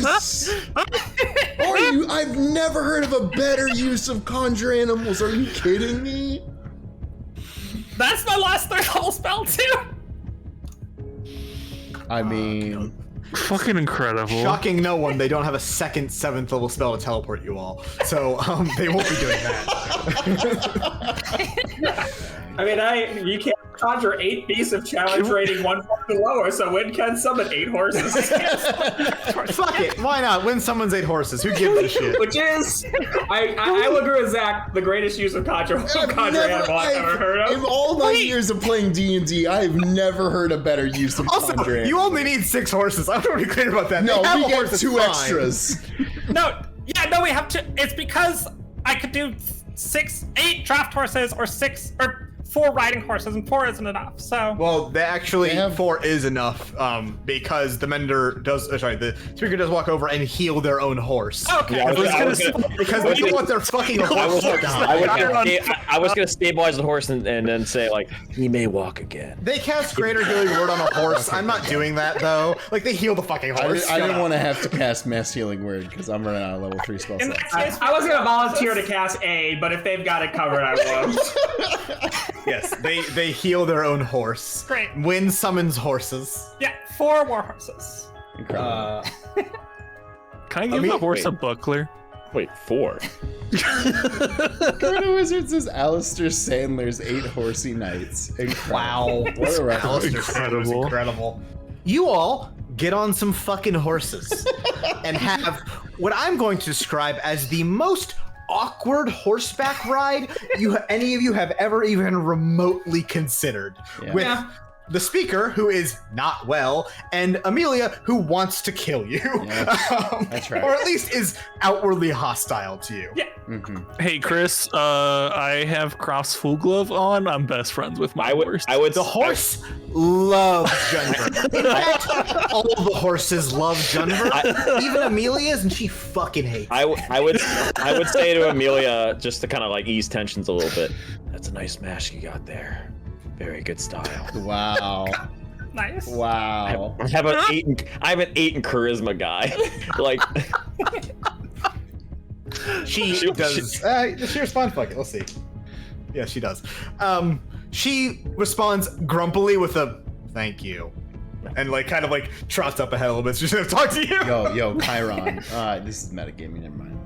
Yes! Are you? I've never heard of a better use of conjure animals. Are you kidding me? That's my last 3rd level spell too. I mean, Fucking incredible. Shocking no one, they don't have a second 7th level spell to teleport you all. So they won't be doing that. I mean, you can't conjure 8 beasts of challenge rating 1 or lower, so Win can summon 8 horses. Fuck it, why not? Win summons 8 horses. Who gives a shit? Which is, I will agree with Zach, the greatest use of conjure animal I've ever heard of. In all my years of playing D&D, I've never heard a better use of Also, conjure you animals. only need 6 horses. I want to be clear about that. No, They have we a get horse, it's 2 fine. extras. No, we have to. It's because I could do 8 draft horses or 4 riding horses, and 4 isn't enough. So Well, they have 4 is enough, because the the speaker does walk over and heal their own horse. okay. Because they don't want their fucking horse to die. I was gonna stabilize the horse and then say like he may walk again. They cast Greater Healing Word on a horse. I'm not doing that though. Like they heal the fucking horse. I didn't want to have to cast Mass Healing Word because I'm running out of level 3 spell In slots. that case, I was gonna volunteer to cast A, but if they've got it covered, I will. Yes, they heal their own horse. Great. Win summons horses. Yeah, 4 war horses. Incredible. Can I give the horse a buckler? Wait, 4. Corona Wizard says Alistair Sandler's 8 horsey knights. Incredible. Wow. What a reference. Alistair Sandler's incredible. You all get on some fucking horses and have what I'm going to describe as the most awkward horseback ride any of you have ever even remotely considered. Yeah. With the speaker, who is not well, and Amelia, who wants to kill you. Yeah, that's right. Or at least is outwardly hostile to you. Yeah. Hey, Chris, I have Cross Full Glove on. I'm best friends with my horse. The horse loves Junver. In fact, all the horses love Junver. Even Amelia's, and she fucking hates it. I would say to Amelia, just to kind of like ease tensions a little bit. That's a nice mask you got there. Very good style. Wow. Nice. Wow. I have an 8 in charisma, guy. Like She does. Does she respond? Fuck it. Let's see. Yeah, she does. She responds grumpily with a "thank you," and like kind of like trots up ahead a little bit. So she's gonna talk to you. Yo, Chiron. This is metagaming. Never mind.